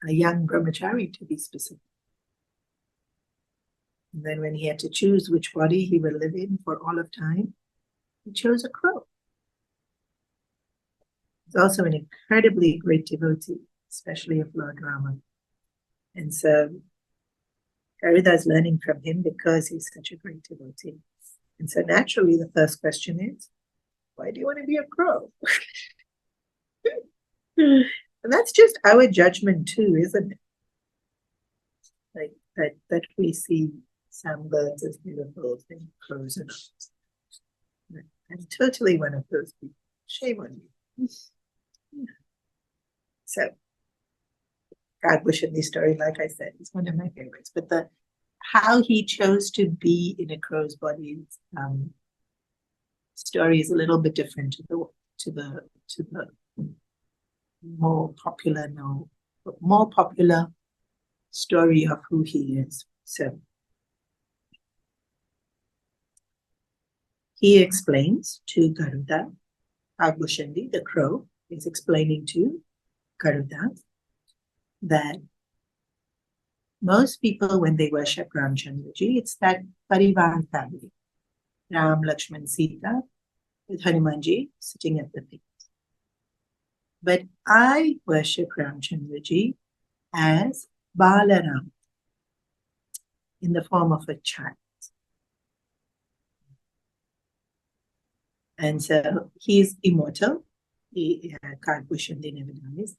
A young brahmachari, to be specific. And then when he had to choose which body he will live in for all of time, he chose a crow. He's also an incredibly great devotee, especially of Lord Rama. And so Garuda is learning from him because he's such a great devotee. And so naturally the first question is, why do you want to be a crow? And that's just our judgment too, isn't it? Like that we see some birds as beautiful and crows and others. I'm totally one of those people. Shame on you. So, Kadbushandi's story, like I said, is one of my favorites. But how he chose to be in a crow's body story is a little bit different to the more popular story of who he is. So he explains to Garuda, Kadbushandi, the crow, is explaining to Garuda that most people, when they worship Ramchandraji, it's that Parivar family, Ram, Lakshman, Sita, with Hanumanji sitting at the feet. But I worship Ramchandraji as Balaram, in the form of a child. And so he's immortal. Kadbushandi never dies.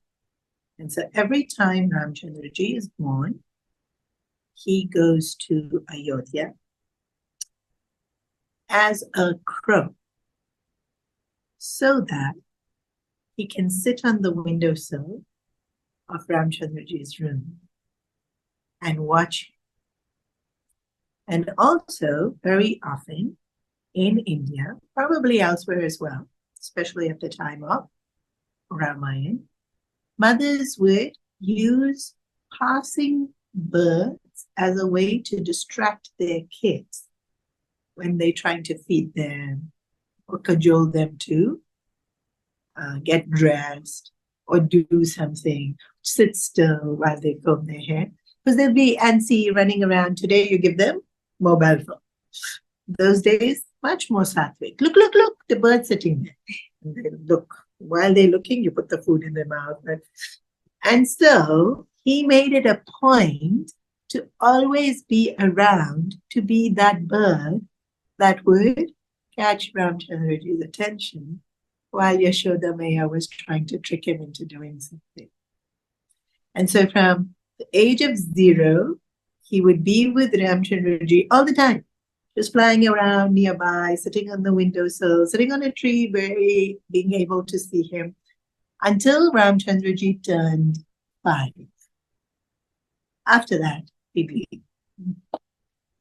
And so every time Ramchandraji is born, he goes to Ayodhya as a crow so that he can sit on the windowsill of Ramchandraji's room and watch. And also, very often in India, probably elsewhere as well, especially at the time of Ramayana, mothers would use passing birds as a way to distract their kids when they're trying to feed them or cajole them to get dressed or do something, sit still while they comb their hair. Because they'll be antsy running around. Today you give them mobile phone. Those days, much more sattvic. Look, look, look, the bird's sitting there. And they look. While they're looking, you put the food in their mouth. And so he made it a point to always be around, to be that bird that would catch Ramchandraji's attention while Yashoda Maya was trying to trick him into doing something. And so from the age of 0, he would be with Ramchandraji all the time, just flying around nearby, sitting on the windowsill, sitting on a tree, being able to see him, until Ramchandraji turned 5. After that, he'd leave.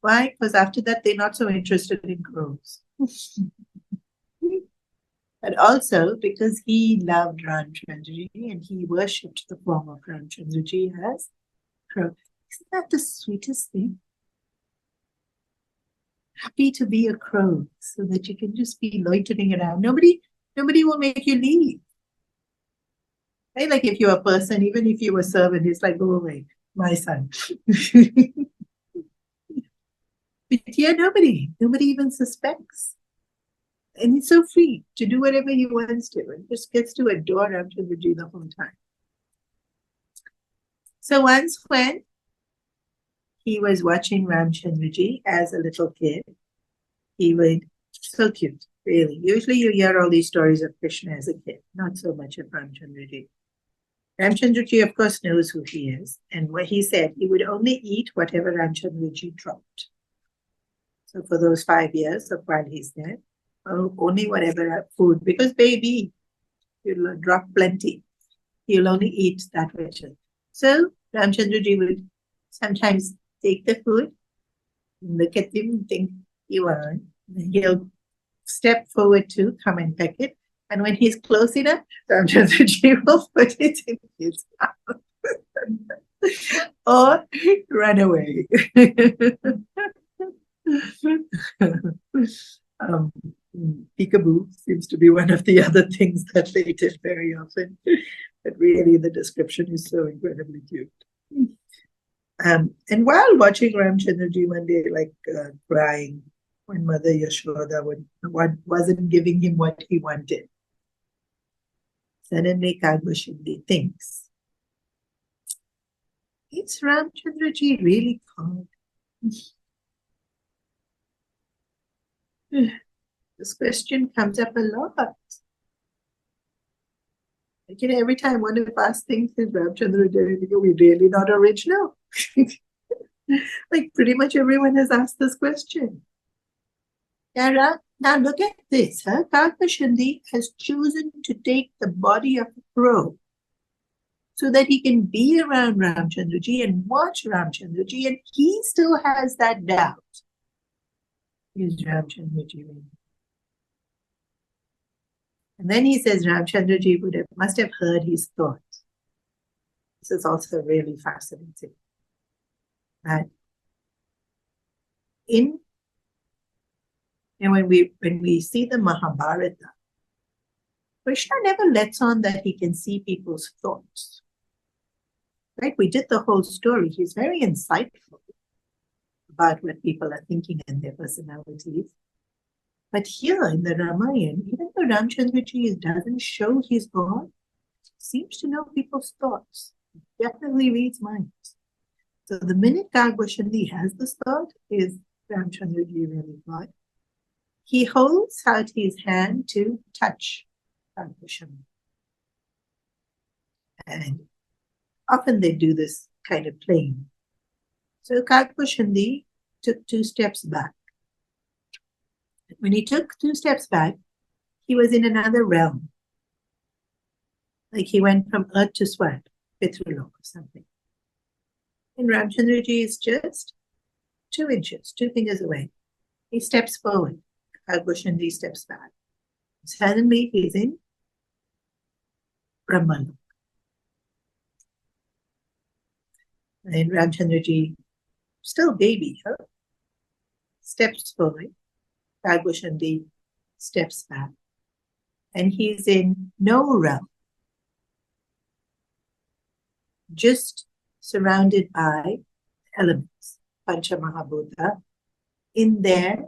Why? Because after that, they're not so interested in crows. But also because he loved Ramchandraji and he worshipped the form of Ramchandraji as crow. Isn't that the sweetest thing? Happy to be a crow so that you can just be loitering around. Nobody will make you leave. Right? Like if you're a person, even if you're a servant, it's like, go away, my son. But here, nobody even suspects. And he's so free to do whatever he wants to and just gets to adore Ramchandraji the whole time. So once when he was watching Ramchandraji as a little kid, he would, so cute, really. Usually you hear all these stories of Krishna as a kid, not so much of Ramchandraji. Ramchandraji, of course, knows who he is. And what he said, he would only eat whatever Ramchandraji dropped. So for those 5 years of while he's there, only whatever food, because baby, you'll drop plenty. He'll only eat that which is. So Ramchandraji would sometimes take the food, look at him and think, you want. He'll step forward to come and peck it. And when he's close enough, Ramchandraji will put it in his mouth. Or run away. Peekaboo seems to be one of the other things that they did very often. But really, the description is so incredibly cute. And while watching Ramchandraji one day, crying when Mother Yashoda wasn't giving him what he wanted, suddenly Kadbushandi thinks, is Ramchandraji really called? This question comes up a lot. Every time one of us thinks is Ramchandraji, we're really not original. Like pretty much everyone has asked this question. Yeah, now look at this. Kakashandi has chosen to take the body of a crow so that he can be around Ramchandraji and watch Ramchandraji, and he still has that doubt. Is Ramchandraji real? And then he says Ramchandraji must have heard his thoughts. This is also really fascinating. That when we see the Mahabharata, Krishna never lets on that he can see people's thoughts. Right? We did the whole story. He's very insightful about what people are thinking and their personalities. But here in the Ramayana, even though Ramchandraji doesn't show his God, he seems to know people's thoughts. He definitely reads minds. So the minute Kagbashandi has this thought, is Ramchandraji really God? He holds out his hand to touch Kagbashandi. And often they do this kind of playing. So Kagbashandi took 2 steps back. When he took 2 steps back, he was in another realm. Like he went from earth to Swat, Pitrulok or something. And Ramchandraji is just 2 inches, 2 fingers away. He steps forward. Kagbashandi steps back. Suddenly he's in Brahmalok. And Ramchandraji, still baby, steps forward. Kagbashandi steps back. And he's in no realm, just surrounded by elements, Pancha Mahabhuta, in their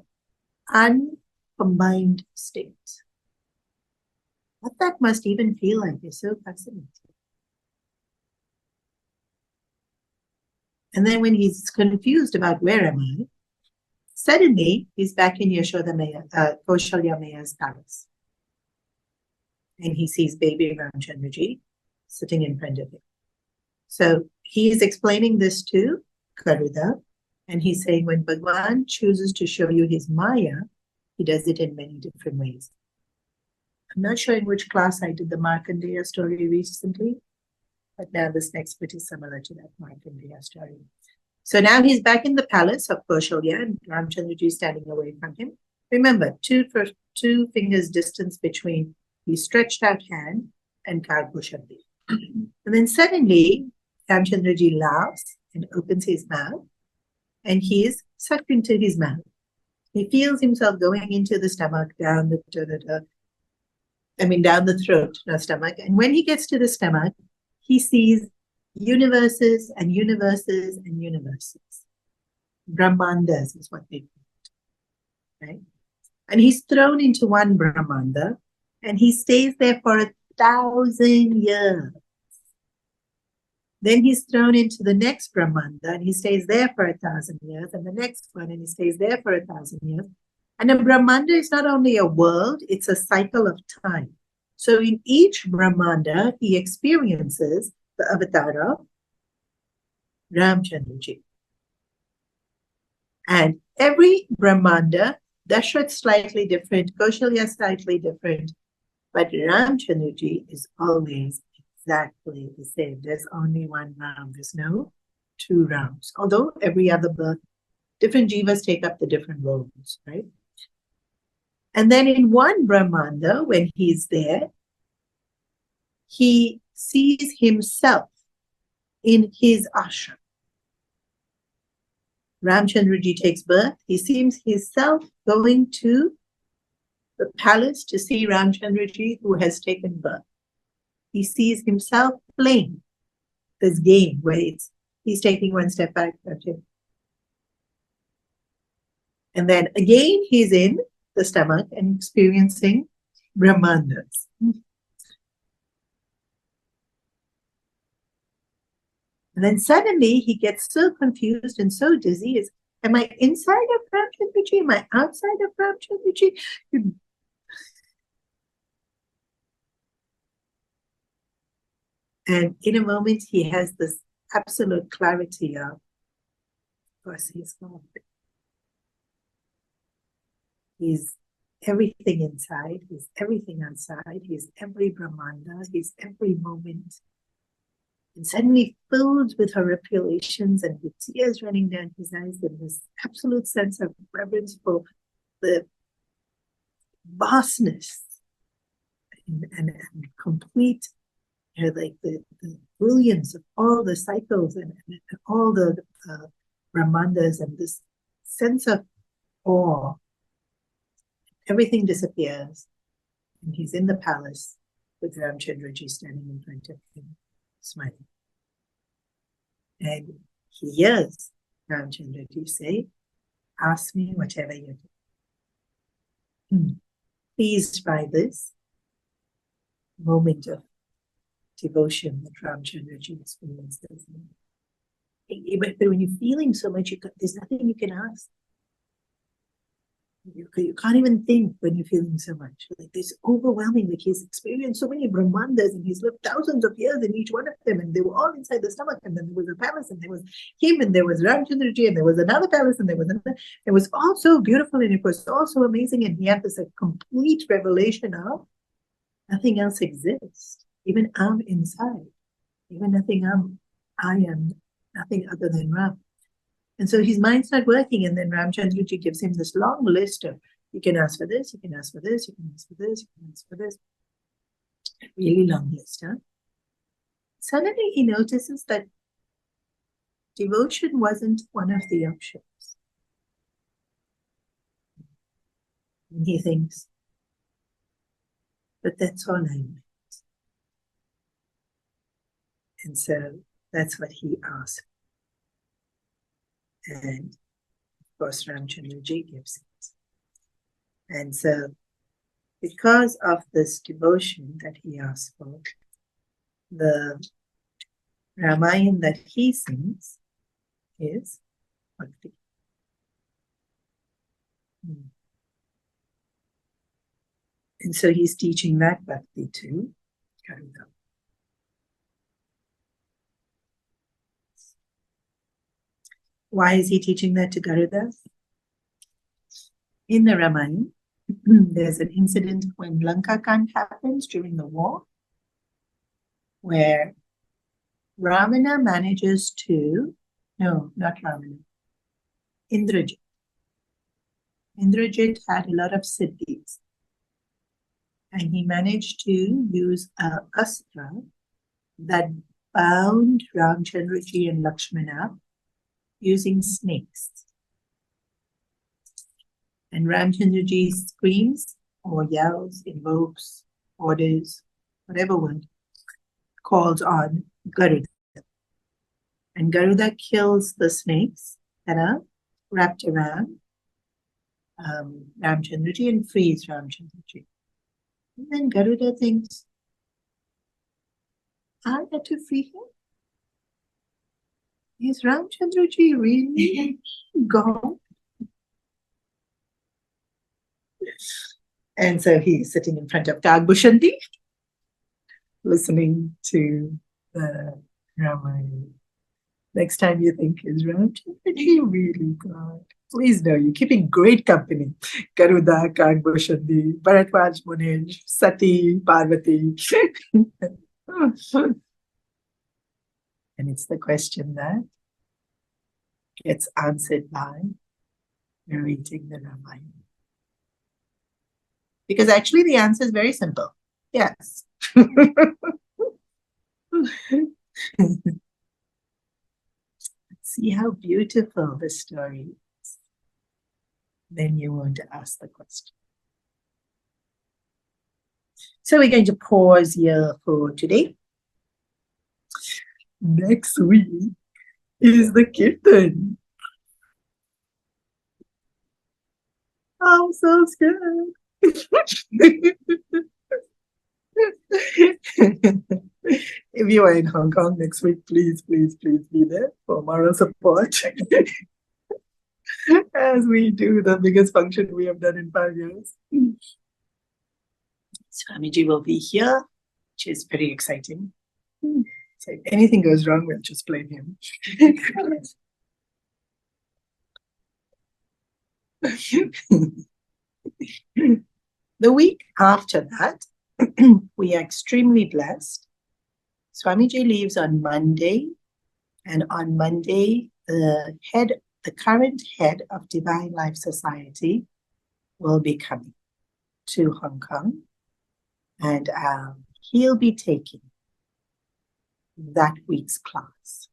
uncombined state. What that must even feel like is so fascinating. And then when he's confused about where am I, suddenly he's back in Kaushalya Maya's palace. And he sees baby Ramchandraji sitting in front of him. So he is explaining this to Garuda, and he's saying when Bhagwan chooses to show you his Maya, he does it in many different ways. I'm not sure in which class I did the Markandeya story recently, but now this next bit is similar to that Markandeya story. So now he's back in the palace of Kaushalya, and Ramchandraji is standing away from him. Remember, 2 fingers distance between his stretched out hand and Kagbashandi. And then suddenly, Ramchandraji laughs and opens his mouth, and he is sucked into his mouth. He feels himself going into the stomach, down the throat, not stomach. And when he gets to the stomach, he sees universes and universes and universes. Brahmandas is what they call it, right? And he's thrown into one Brahmanda, and he stays there for 1,000 years. Then he's thrown into the next Brahmanda, and he stays there for 1,000 years, and the next one, and he stays there for 1,000 years. And a Brahmanda is not only a world, it's a cycle of time. So in each Brahmanda, he experiences the avatar of Ramchandraji. And every Brahmanda, Dashrath slightly different, Kaushalya slightly different, but Ramchandraji is always exactly the same. There's only one round. There's no 2 rounds. Although every other birth, different jivas take up the different roles, right? And then in one Brahmanda, when he's there, he sees himself in his ashram. Ramchandraji takes birth. He sees himself going to the palace to see Ramchandraji who has taken birth. He sees himself playing this game where he's taking 1 step back. And then again, he's in the stomach and experiencing Brahmandas. And then suddenly he gets so confused and so dizzy. Am I inside of Ramchandraji? Am I outside of Ramchandraji? And in a moment, he has this absolute clarity of, course, he's God. He's everything inside, he's everything outside, he's every Brahmanda, he's every moment. And suddenly filled with her revelations and with tears running down his eyes, and this absolute sense of reverence for the vastness and complete, like the brilliance of all the cycles and all the Brahmandas, and this sense of awe. Everything disappears, and he's in the palace with Ramchandraji standing in front of him, smiling. And he hears Ramchandraji say, "Ask me whatever you do." Pleased by this moment of devotion that Ramchandraji experiences. But when you're feeling so much, there's nothing you can ask. You can't even think when you're feeling so much. Like, it's overwhelming. Like, he's experienced so many Brahmandas, and he's lived thousands of years in each one of them, and they were all inside the stomach. And then there was a palace, and there was him, and there was Ramchandraji, and there was another palace, and there was another. It was all so beautiful, and it was all so amazing. And he had this complete revelation of nothing else exists. Even I'm inside. Even I am nothing other than Ram. And so his mind's not working, and then Ramchandraji gives him this long list of, you can ask for this, you can ask for this, you can ask for this, you can ask for this. Really long list, huh? Suddenly he notices that devotion wasn't one of the options. And he thinks, but that's all I want. And so that's what he asked. And of course, Ramchandraji gives it. And so, because of this devotion that he asked for, the Ramayana that he sings is Bhakti. And so he's teaching that Bhakti to Garuda. Why is he teaching that to Garuda? In the Ramayana, there's an incident when Lanka Kand happens during the war, where Ravana manages to, no, not Ravana, Indrajit. Indrajit had a lot of siddhis, and he managed to use an astra that bound Ramchandraji and Lakshmana using snakes. And Ramchandraji screams or yells, invokes, orders, whatever word, calls on Garuda. And Garuda kills the snakes that are wrapped around Ramchandraji and frees Ramchandraji. And then Garuda thinks, I had to free him? Is Ramchandraji really gone? And so he's sitting in front of Kagbushanti, listening to the Ramayana. Next time you think, is Ramchandraji really gone? Please know you're keeping great company. Garuda, Kagbushanti, Bharadwaj Munij, Sati, Parvati. And it's the question that gets answered by narrating the Ramayana. Because actually the answer is very simple. Yes. See how beautiful the story is. Then you want to ask the question. So we're going to pause here for today. Next week is the Kirtan. I'm so scared. If you are in Hong Kong next week, please be there for moral support as we do the biggest function we have done in 5 years. Swamiji will be here, which is very exciting. So if anything goes wrong, we'll just blame him. The week after that, we are extremely blessed. Swamiji leaves on Monday, and on Monday, the current head of Divine Life Society will be coming to Hong Kong, and he'll be taking that week's class,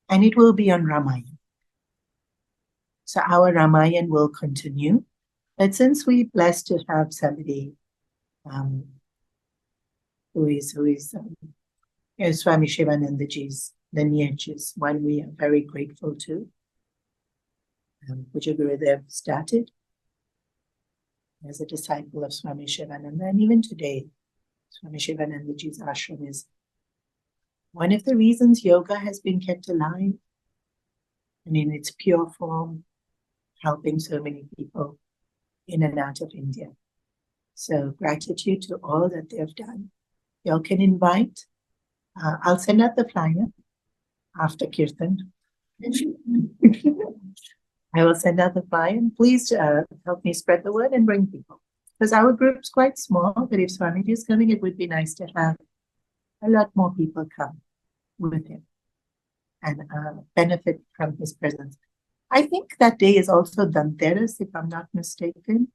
and it will be on Ramayana. So our Ramayana will continue, but since we're blessed to have somebody who is Swami Shivanandaji's lineage is one we are very grateful to, which Gurudev started as a disciple of Swami Shivananda, and even today, Swami Shivanandaji's ashram is one of the reasons yoga has been kept alive and in its pure form, helping so many people in and out of India. So gratitude to all that they have done. You all can invite. I'll send out the flyer after Kirtan. I will send out the flyer, and please help me spread the word and bring people. Because our group's quite small, but if Swamiji is coming, it would be nice to have a lot more people come with him and benefit from his presence. I think that day is also Dhanteras, if I'm not mistaken,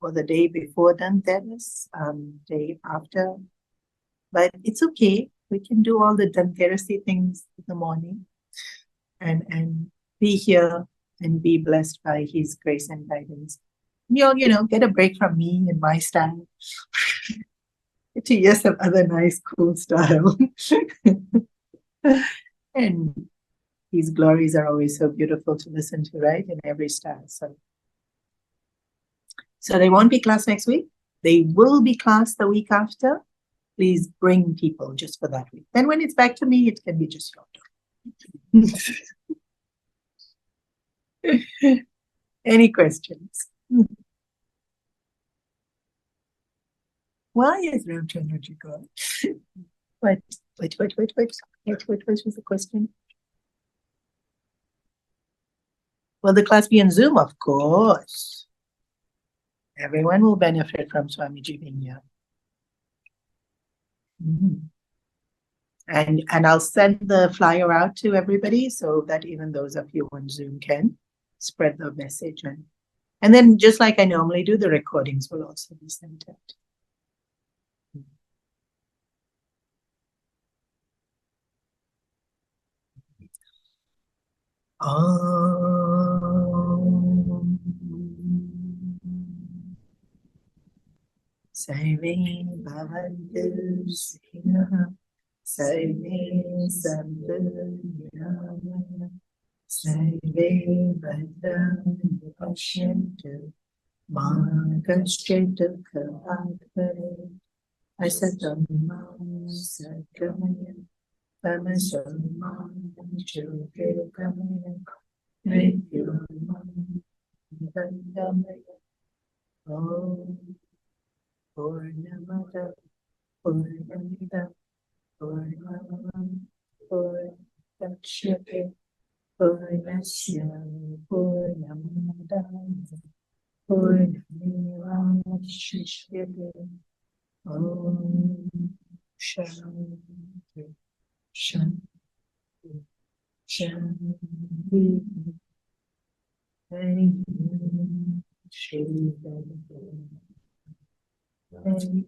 or the day before Dhanteras, day after. But it's okay. We can do all the Dhanterasy things in the morning and be here and be blessed by his grace and guidance. You all, get a break from me and my style to hear some other nice, cool style. And his glories are always so beautiful to listen to, right? In every style. So there won't be class next week. They will be class the week after. Please bring people just for that week. Then when it's back to me, it can be just your turn. Any questions? Why is Ramchandraji gone? Wait, what was the question? Will the class be on Zoom? Of course. Everyone will benefit from Swamiji being here. And I'll send the flyer out to everybody so that even those of you on Zoom can spread the message. And then just like I normally do, the recordings will also be sent out. Sarve bhavantu sukhinaha, sarve santu niramaya, sarve bhadrani pashyantu, ma kaschit dukkha bhave, asatam ma satgamaya, tamasam ma jyotirgamaya, mrityunam vandamaya. Om Purnamada Purnamida Purnamam Purnamudachyate Purnasya Purnamadam Purnamevashishyate. Om Shanti Shanti Shanti. Thank you. Thank you.